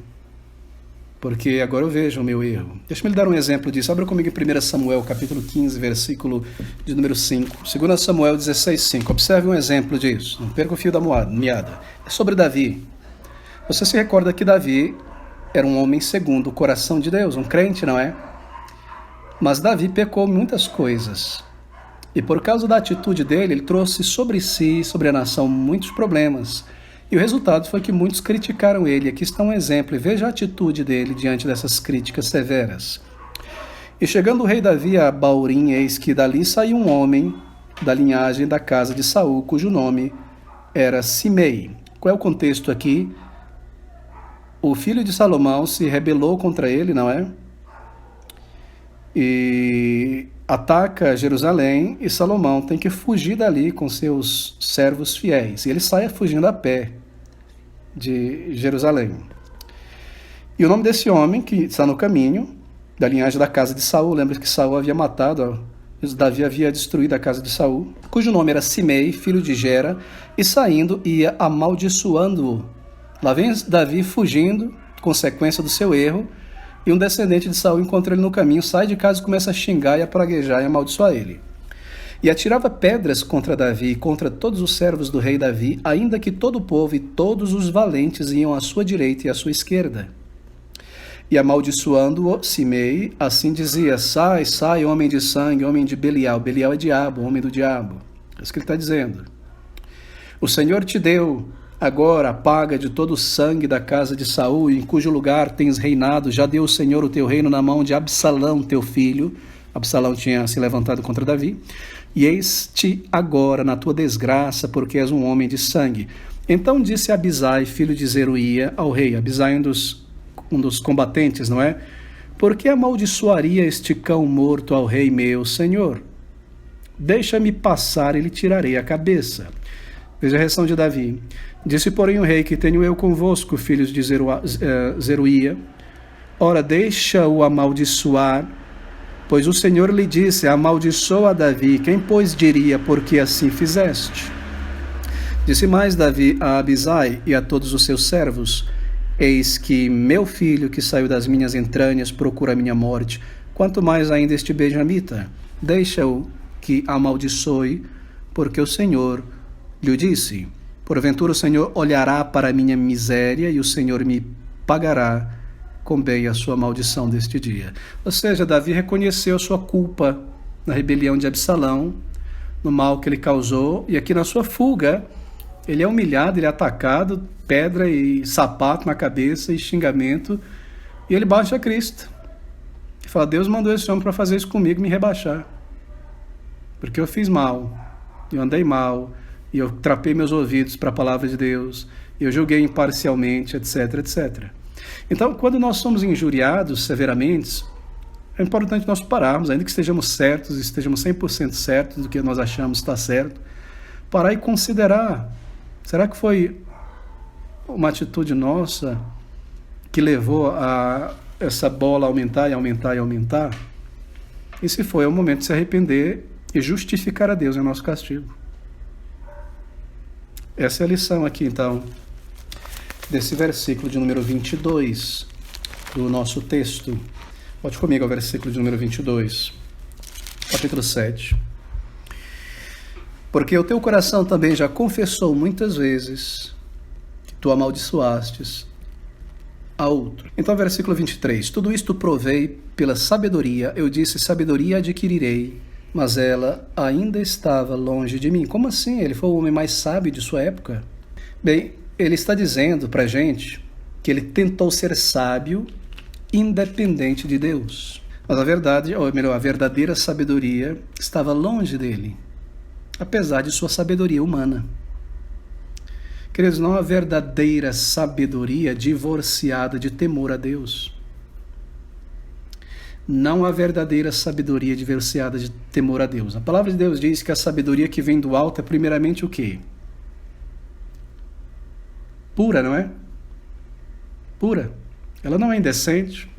Porque agora eu vejo o meu erro. Deixa eu lhe dar um exemplo disso. Abra comigo em 1 Samuel, capítulo 15, versículo de número 5. 2 Samuel 16, 5. Observe um exemplo disso. Não perca o fio da meada. É sobre Davi. Você se recorda que Davi era um homem segundo o coração de Deus, um crente, não é? Mas Davi pecou muitas coisas. E por causa da atitude dele, ele trouxe sobre si, sobre a nação, muitos problemas. E o resultado foi que muitos criticaram ele. Aqui está um exemplo, e veja a atitude dele diante dessas críticas severas. E chegando o rei Davi a Baurim, eis que dali saiu um homem da linhagem da casa de Saul, cujo nome era Simei. Qual é o contexto aqui? O filho de Salomão se rebelou contra ele, não é? E ataca Jerusalém, e Salomão tem que fugir dali com seus servos fiéis. E ele sai fugindo a pé de Jerusalém. E o nome desse homem que está no caminho, da linhagem da casa de Saul, lembra que Saul havia matado, Davi havia destruído a casa de Saul, cujo nome era Simei, filho de Gera, e saindo ia amaldiçoando-o. Lá vem Davi fugindo, consequência do seu erro, e um descendente de Saul encontra ele no caminho, sai de casa e começa a xingar e a praguejar e amaldiçoar ele. E atirava pedras contra Davi e contra todos os servos do rei Davi, ainda que todo o povo e todos os valentes iam à sua direita e à sua esquerda. E amaldiçoando-o, Simei, assim dizia, sai, sai, homem de sangue, homem de Belial. Belial é diabo, homem do diabo. É isso que ele está dizendo. O Senhor te deu agora a paga de todo o sangue da casa de Saul, em cujo lugar tens reinado. Já deu o Senhor o teu reino na mão de Absalão, teu filho. Absalão tinha se levantado contra Davi. E eis-te agora na tua desgraça, porque és um homem de sangue. Então disse Abisai, filho de Zeruia, ao rei. Abisai, um dos combatentes, não é? Por que amaldiçoaria este cão morto ao rei meu senhor? Deixa-me passar e lhe tirarei a cabeça. Veja a reação de Davi. Disse, porém, o rei, que tenho eu convosco, filhos de Zeruia. Ora, deixa-o amaldiçoar, pois o Senhor lhe disse, amaldiçoa Davi. Quem, pois, diria, porque assim fizeste? Disse mais Davi a Abisai e a todos os seus servos, eis que meu filho, que saiu das minhas entranhas, procura a minha morte. Quanto mais ainda este benjamita, deixa-o que amaldiçoe, porque o Senhor lhe disse, porventura o Senhor olhará para a minha miséria e o Senhor me pagará com bem a sua maldição deste dia. Ou seja, Davi reconheceu sua culpa na rebelião de Absalão, no mal que ele causou, e aqui na sua fuga, ele é humilhado, ele é atacado, pedra e sapato na cabeça e xingamento, e ele baixa a Cristo. E fala, Deus mandou esse homem para fazer isso comigo, me rebaixar. Porque eu fiz mal, eu andei mal, e eu trapei meus ouvidos para a palavra de Deus, e eu julguei imparcialmente, etc, etc. Então, quando nós somos injuriados severamente, é importante nós pararmos, ainda que estejamos certos, estejamos 100% certos do que nós achamos estar certo, parar e considerar, será que foi uma atitude nossa que levou a essa bola a aumentar e aumentar e aumentar? E se foi, é o momento de se arrepender e justificar a Deus em nosso castigo. Essa é a lição aqui, então, desse versículo de número 22 do nosso texto. Volte comigo ao versículo de número 22, capítulo 7. Porque o teu coração também já confessou muitas vezes que tu amaldiçoastes a outro. Então, versículo 23. Tudo isto provei pela sabedoria, eu disse, sabedoria adquirirei, mas ela ainda estava longe de mim. Como assim? Ele foi o homem mais sábio de sua época? Bem, ele está dizendo para a gente que ele tentou ser sábio independente de Deus. Mas a verdade, ou melhor, a verdadeira sabedoria estava longe dele, apesar de sua sabedoria humana. Queridos, não há verdadeira sabedoria divorciada de temor a Deus. Não há verdadeira sabedoria divorciada de temor a Deus. A palavra de Deus diz que a sabedoria que vem do alto é primeiramente o quê? Pura, não é? Pura. Ela não é indecente.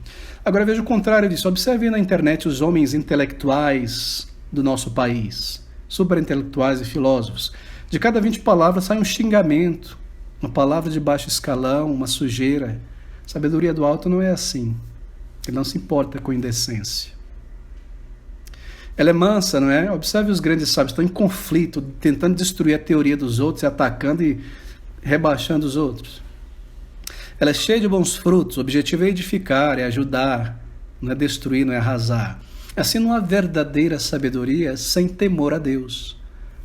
Agora veja o contrário disso. Observe na internet os homens intelectuais do nosso país, superintelectuais e filósofos. De cada 20 palavras sai um xingamento, uma palavra de baixo escalão, uma sujeira. A sabedoria do alto não é assim. Ele não se importa com indecência. Ela é mansa, não é? Observe os grandes sábios, estão em conflito, tentando destruir a teoria dos outros, atacando e rebaixando os outros. Ela é cheia de bons frutos, o objetivo é edificar, é ajudar, não é destruir, não é arrasar. Assim não há verdadeira sabedoria sem temor a Deus.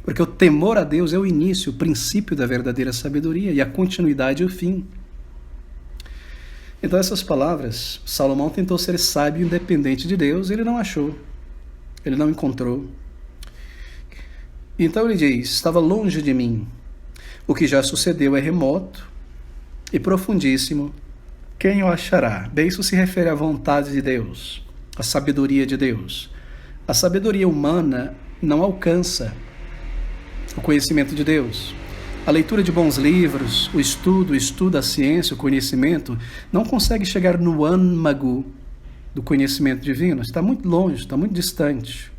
Porque o temor a Deus é o início, o princípio da verdadeira sabedoria e a continuidade e o fim. Então essas palavras, Salomão tentou ser sábio independente de Deus, ele não achou, ele não encontrou. Então ele diz, estava longe de mim, o que já sucedeu é remoto e profundíssimo, quem o achará? Bem, isso se refere à vontade de Deus, à sabedoria de Deus. A sabedoria humana não alcança o conhecimento de Deus. A leitura de bons livros, o estudo da ciência, o conhecimento, não consegue chegar no âmago do conhecimento divino. Está muito longe, está muito distante.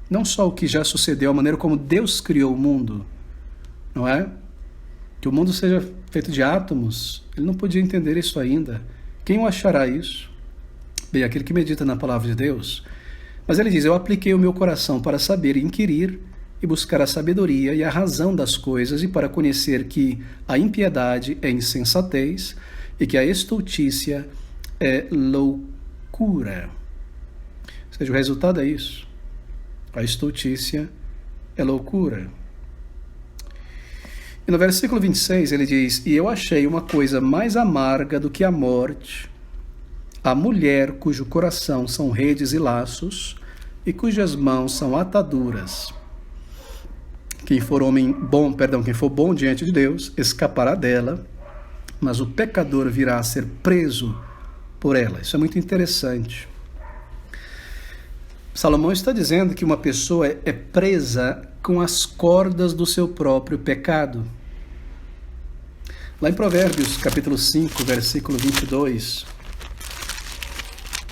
Não só o que já sucedeu, a maneira como Deus criou o mundo, não é? Que o mundo seja feito de átomos, ele não podia entender isso ainda. Quem o achará isso? Bem, aquele que medita na palavra de Deus. Mas ele diz, eu apliquei o meu coração para saber e inquirir, e buscar a sabedoria e a razão das coisas, e para conhecer que a impiedade é insensatez, e que a estultícia é loucura. Ou seja, o resultado é isso. A estultícia é loucura. E no versículo 26 ele diz, e eu achei uma coisa mais amarga do que a morte, a mulher cujo coração são redes e laços, e cujas mãos são ataduras. Quem for bom diante de Deus, escapará dela, mas o pecador virá a ser preso por ela. Isso é muito interessante. Salomão está dizendo que uma pessoa é presa com as cordas do seu próprio pecado. Lá em Provérbios, capítulo 5, versículo 22,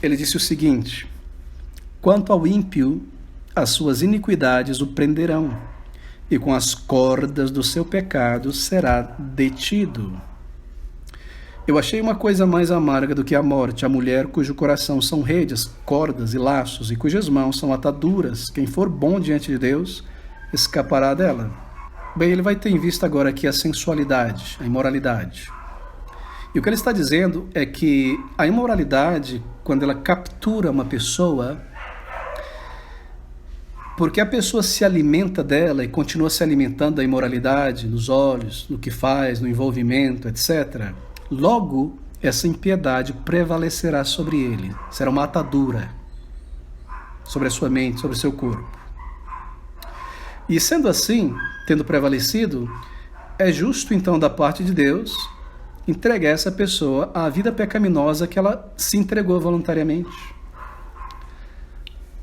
ele disse o seguinte, quanto ao ímpio, as suas iniquidades o prenderão, e com as cordas do seu pecado será detido. Eu achei uma coisa mais amarga do que a morte, a mulher cujo coração são redes, cordas e laços, e cujas mãos são ataduras. Quem for bom diante de Deus, escapará dela. Bem, ele vai ter em vista agora aqui a sensualidade, a imoralidade. E o que ele está dizendo é que a imoralidade, quando ela captura uma pessoa, porque a pessoa se alimenta dela e continua se alimentando da imoralidade, nos olhos, no que faz, no envolvimento, etc., logo essa impiedade prevalecerá sobre ele, será uma atadura sobre a sua mente, sobre o seu corpo. E sendo assim, tendo prevalecido, é justo então da parte de Deus entregue essa pessoa à vida pecaminosa que ela se entregou voluntariamente.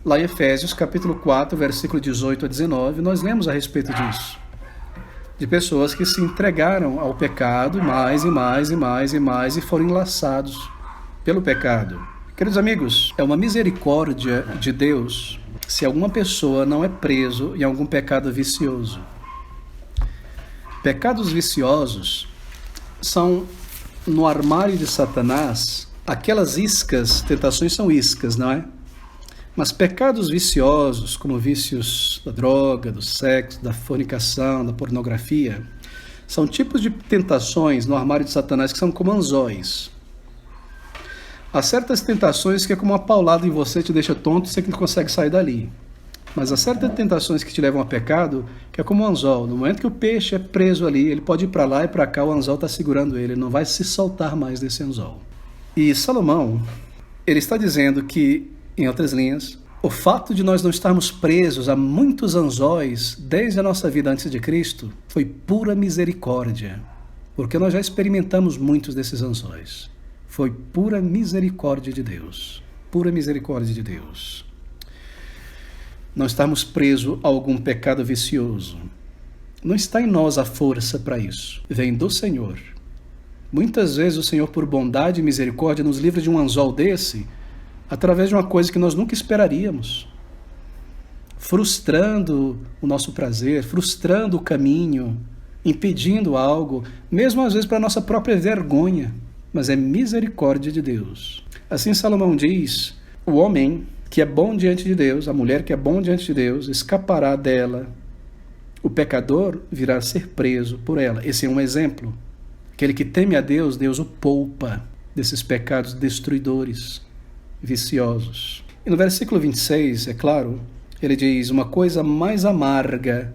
Lá em Efésios, capítulo 4, versículo 18 a 19, nós lemos a respeito disso. De pessoas que se entregaram ao pecado mais e mais e mais e mais e foram enlaçados pelo pecado. Queridos amigos, é uma misericórdia de Deus se alguma pessoa não é preso em algum pecado vicioso. Pecados viciosos são, no armário de Satanás, aquelas iscas, tentações são iscas, não é? Mas pecados viciosos, como vícios da droga, do sexo, da fornicação, da pornografia, são tipos de tentações no armário de Satanás que são como anzóis. Há certas tentações que é como uma paulada em você, te deixa tonto, você que não consegue sair dali. Mas há certas tentações que te levam a pecado, que é como um anzol. No momento que o peixe é preso ali, ele pode ir para lá e para cá, o anzol está segurando ele não vai se soltar mais desse anzol. E Salomão, ele está dizendo que, em outras linhas, o fato de nós não estarmos presos a muitos anzóis desde a nossa vida antes de Cristo foi pura misericórdia, porque nós já experimentamos muitos desses anzóis. Foi pura misericórdia de Deus. Pura misericórdia de Deus. Não estarmos presos a algum pecado vicioso. Não está em nós a força para isso. Vem do Senhor. Muitas vezes o Senhor, por bondade e misericórdia, nos livra de um anzol desse, através de uma coisa que nós nunca esperaríamos, frustrando o nosso prazer, frustrando o caminho, impedindo algo, mesmo às vezes para a nossa própria vergonha, mas é misericórdia de Deus. Assim Salomão diz, o homem que é bom diante de Deus, a mulher que é bom diante de Deus, escapará dela, o pecador virá a ser preso por ela. Esse é um exemplo. Aquele que teme a Deus, Deus o poupa desses pecados destruidores, viciosos. E no versículo 26, é claro, ele diz, uma coisa mais amarga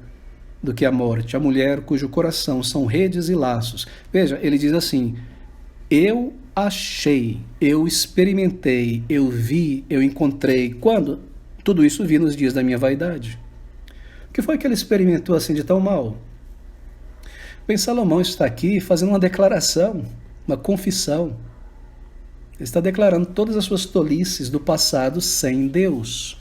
do que a morte, a mulher cujo coração são redes e laços. Veja, ele diz assim, eu achei, eu experimentei, eu vi, eu encontrei. Quando? Tudo isso vi nos dias da minha vaidade. O que foi que ele experimentou assim de tão mal? Bem, Salomão está aqui fazendo uma declaração, uma confissão. Ele está declarando todas as suas tolices do passado sem Deus.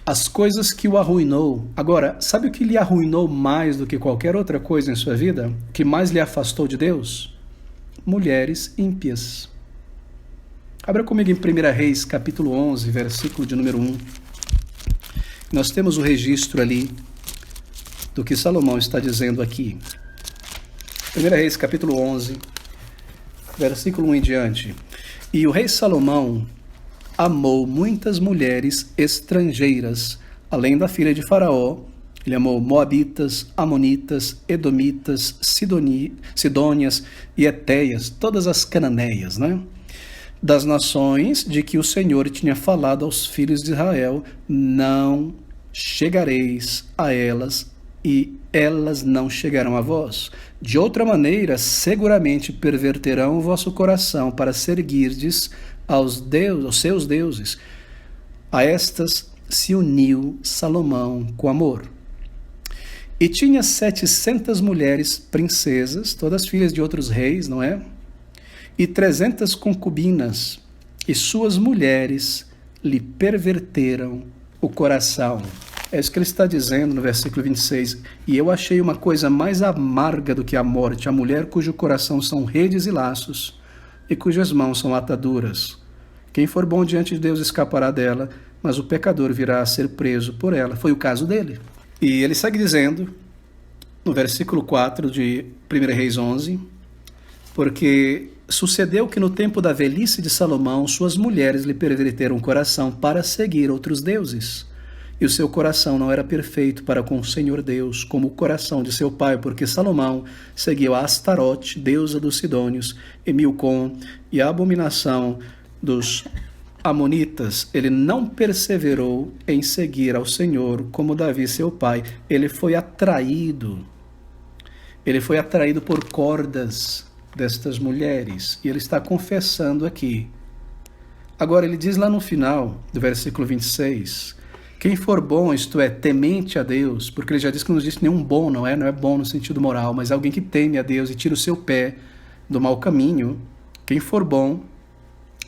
As coisas que o arruinou. Agora, sabe o que lhe arruinou mais do que qualquer outra coisa em sua vida? O que mais lhe afastou de Deus? Mulheres ímpias. Abra comigo em 1 Reis, capítulo 11, versículo de número 1. Nós temos o registro ali do que Salomão está dizendo aqui. 1 Reis, capítulo 11, versículo 1 em diante. E o rei Salomão amou muitas mulheres estrangeiras, além da filha de Faraó. Ele amou moabitas, amonitas, edomitas, sidônias e etéias, todas as cananeias, né? Das nações de que o Senhor tinha falado aos filhos de Israel, não chegareis a elas e elas não chegarão a vós. De outra maneira, seguramente perverterão o vosso coração para seguirdes aos seus deuses. A estas se uniu Salomão com amor. E tinha 700 mulheres princesas, todas filhas de outros reis, não é? E 300 concubinas, e suas mulheres lhe perverteram o coração. É isso que ele está dizendo no versículo 26. E eu achei uma coisa mais amarga do que a morte, a mulher cujo coração são redes e laços, e cujas mãos são ataduras. Quem for bom diante de Deus escapará dela, mas o pecador virá a ser preso por ela. Foi o caso dele. E ele segue dizendo, no versículo 4 de 1 Reis 11, porque sucedeu que no tempo da velhice de Salomão, suas mulheres lhe perverteram o coração para seguir outros deuses. E o seu coração não era perfeito para com o Senhor Deus, como o coração de seu pai, porque Salomão seguiu a Astarote, deusa dos Sidônios, e Milcom, e a abominação dos Amonitas. Ele não perseverou em seguir ao Senhor como Davi, seu pai. Ele foi atraído por cordas destas mulheres. E ele está confessando aqui. Agora ele diz lá no final do versículo 26, quem for bom, isto é, temente a Deus, porque ele já disse que não existe nenhum bom, não é bom no sentido moral, mas alguém que teme a Deus e tira o seu pé do mau caminho, quem for bom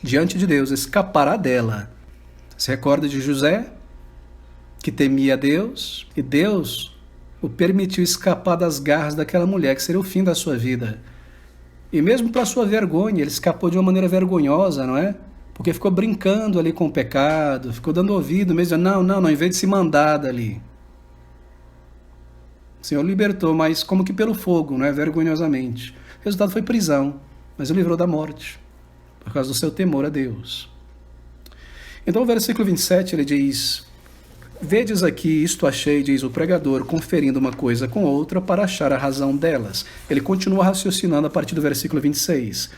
diante de Deus escapará dela. Se recorda de José, que temia a Deus, e Deus o permitiu escapar das garras daquela mulher, que seria o fim da sua vida. E mesmo para sua vergonha, ele escapou de uma maneira vergonhosa, não é? Porque ficou brincando ali com o pecado, ficou dando ouvido mesmo, não, em vez de se mandar dali. O Senhor libertou, mas como que pelo fogo, não é? Vergonhosamente. O resultado foi prisão, mas o livrou da morte, por causa do seu temor a Deus. Então o versículo 27, ele diz: vedes aqui, isto achei, diz o pregador, conferindo uma coisa com outra para achar a razão delas. Ele continua raciocinando a partir do versículo 26.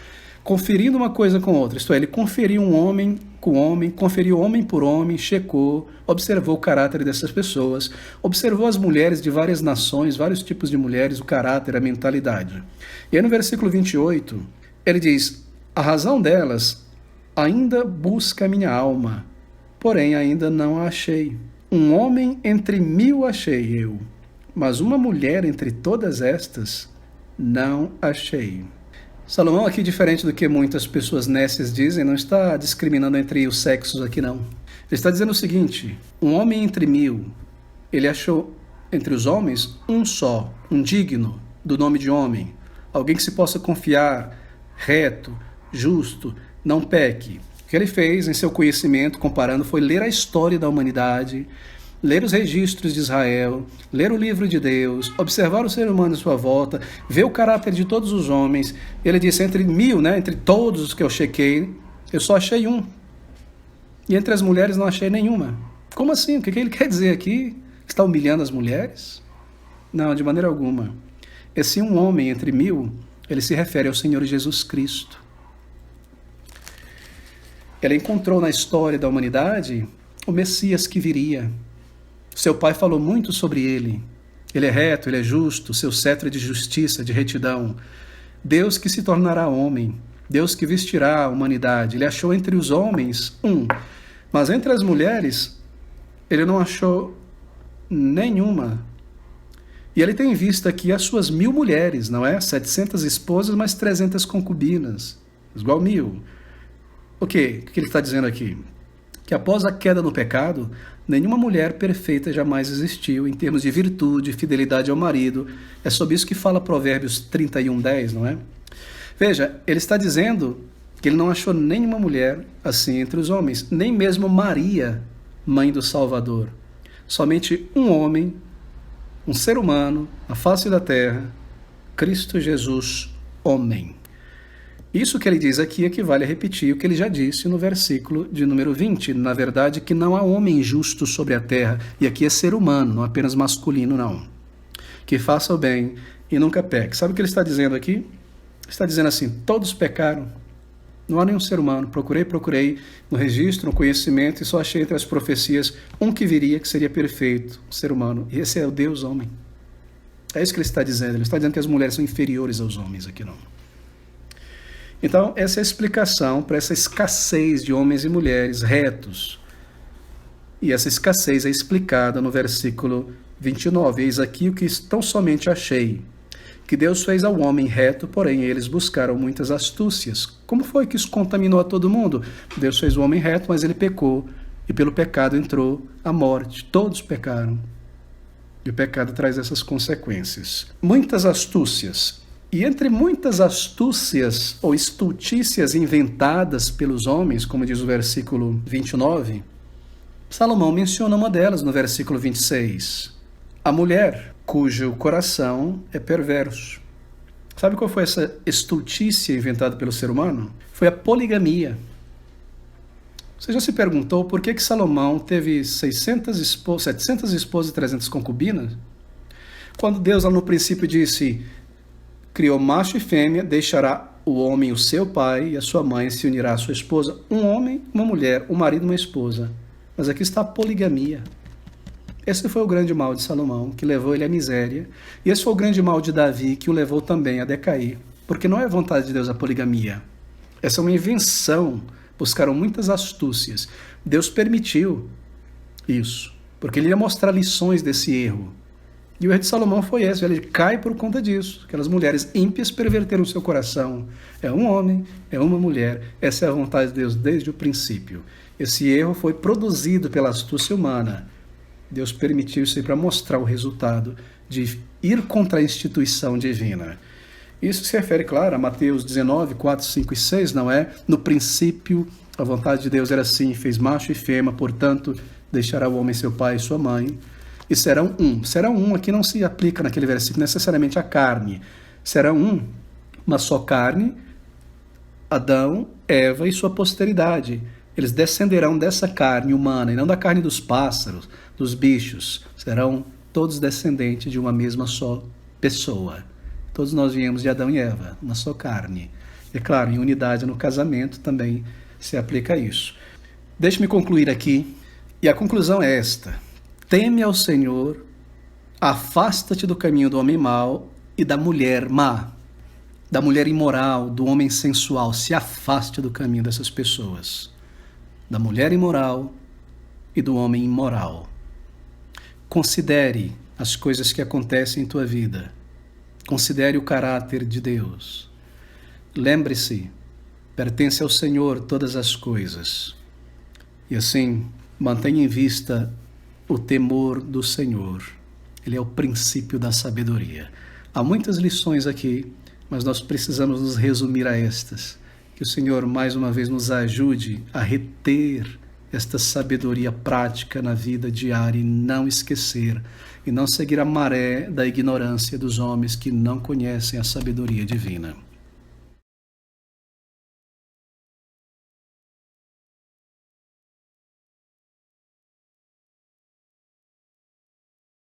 Conferindo uma coisa com outra, isto é, ele conferiu um homem com homem, conferiu homem por homem, checou, observou o caráter dessas pessoas, observou as mulheres de várias nações, vários tipos de mulheres, o caráter, a mentalidade. E aí no versículo 28, ele diz: a razão delas ainda busca a minha alma, porém ainda não a achei. Um homem entre 1000 achei eu, mas uma mulher entre todas estas não achei. Salomão aqui, diferente do que muitas pessoas nécias dizem, não está discriminando entre os sexos aqui não. Ele está dizendo o seguinte: um homem entre 1000, ele achou entre os homens um só, um digno do nome de homem, alguém que se possa confiar, reto, justo, não peque. O que ele fez em seu conhecimento, comparando, foi ler a história da humanidade, ler os registros de Israel, ler o livro de Deus, observar o ser humano à sua volta, ver o caráter de todos os homens. Ele disse, entre 1000, entre todos os que eu chequei, eu só achei um. E entre as mulheres não achei nenhuma. Como assim? O que ele quer dizer aqui? Está humilhando as mulheres? Não, de maneira alguma. Esse um homem entre 1000, ele se refere ao Senhor Jesus Cristo. Ele encontrou na história da humanidade o Messias que viria. Seu pai falou muito sobre ele. Ele é reto, ele é justo, seu cetro é de justiça, de retidão. Deus que se tornará homem, Deus que vestirá a humanidade. Ele achou entre os homens um, mas entre as mulheres ele não achou nenhuma. E ele tem em vista aqui as suas 1000 mulheres, não é? 700 esposas mais 300 concubinas, igual 1000. O que ele está dizendo aqui? Que após a queda no pecado, nenhuma mulher perfeita jamais existiu em termos de virtude, fidelidade ao marido. É sobre isso que fala Provérbios 31:10, não é? Veja, ele está dizendo que ele não achou nenhuma mulher assim entre os homens, nem mesmo Maria, mãe do Salvador. Somente um homem, um ser humano, na face da terra, Cristo Jesus, homem. Isso que ele diz aqui equivale a repetir o que ele já disse no versículo de número 20. Na verdade, que não há homem justo sobre a terra. E aqui é ser humano, não apenas masculino, não. Que faça o bem e nunca peque. Sabe o que ele está dizendo aqui? Ele está dizendo assim, todos pecaram. Não há nenhum ser humano. Procurei no registro, no conhecimento, e só achei entre as profecias um que viria, que seria perfeito, um ser humano. E esse é o Deus homem. É isso que ele está dizendo. Ele está dizendo que as mulheres são inferiores aos homens aqui, não. Então, essa é a explicação para essa escassez de homens e mulheres retos. E essa escassez é explicada no versículo 29. Eis aqui o que tão somente achei, que Deus fez ao homem reto, porém eles buscaram muitas astúcias. Como foi que isso contaminou a todo mundo? Deus fez o homem reto, mas ele pecou, e pelo pecado entrou a morte. Todos pecaram. E o pecado traz essas consequências. Muitas astúcias. E entre muitas astúcias ou estultícias inventadas pelos homens, como diz o versículo 29, Salomão menciona uma delas no versículo 26. A mulher cujo coração é perverso. Sabe qual foi essa estultícia inventada pelo ser humano? Foi a poligamia. Você já se perguntou por que Salomão teve 700 esposas e 300 concubinas? Quando Deus lá no princípio disse... criou macho e fêmea, deixará o homem o seu pai e a sua mãe se unirá à sua esposa. Um homem, uma mulher, um marido e uma esposa. Mas aqui está a poligamia. Esse foi o grande mal de Salomão, que levou ele à miséria. E esse foi o grande mal de Davi, que o levou também a decair. Porque não é vontade de Deus a poligamia. Essa é uma invenção. Buscaram muitas astúcias. Deus permitiu isso, porque ele ia mostrar lições desse erro. E o erro de Salomão foi esse, ele cai por conta disso. Aquelas mulheres ímpias perverteram o seu coração. É um homem, é uma mulher, essa é a vontade de Deus desde o princípio. Esse erro foi produzido pela astúcia humana. Deus permitiu isso aí para mostrar o resultado de ir contra a instituição divina. Isso se refere, claro, a Mateus 19, 4, 5 e 6, não é? No princípio, a vontade de Deus era assim, fez macho e fêmea, portanto, deixará o homem seu pai e sua mãe, e serão um. Serão um aqui não se aplica naquele versículo necessariamente à carne. Serão uma só carne, Adão, Eva e sua posteridade. Eles descenderão dessa carne humana e não da carne dos pássaros, dos bichos. Serão todos descendentes de uma mesma só pessoa. Todos nós viemos de Adão e Eva, uma só carne. E claro, em unidade no casamento também se aplica isso. Deixe-me concluir aqui, e a conclusão é esta. Teme ao Senhor, afasta-te do caminho do homem mau e da mulher má, da mulher imoral, do homem sensual. Se afaste do caminho dessas pessoas, da mulher imoral e do homem imoral. Considere as coisas que acontecem em tua vida. Considere o caráter de Deus. Lembre-se, pertence ao Senhor todas as coisas. E assim, mantenha em vista o temor do Senhor. Ele é o princípio da sabedoria. Há muitas lições aqui, mas nós precisamos nos resumir a estas. Que o Senhor, mais uma vez, nos ajude a reter esta sabedoria prática na vida diária e não esquecer, e não seguir a maré da ignorância dos homens que não conhecem a sabedoria divina.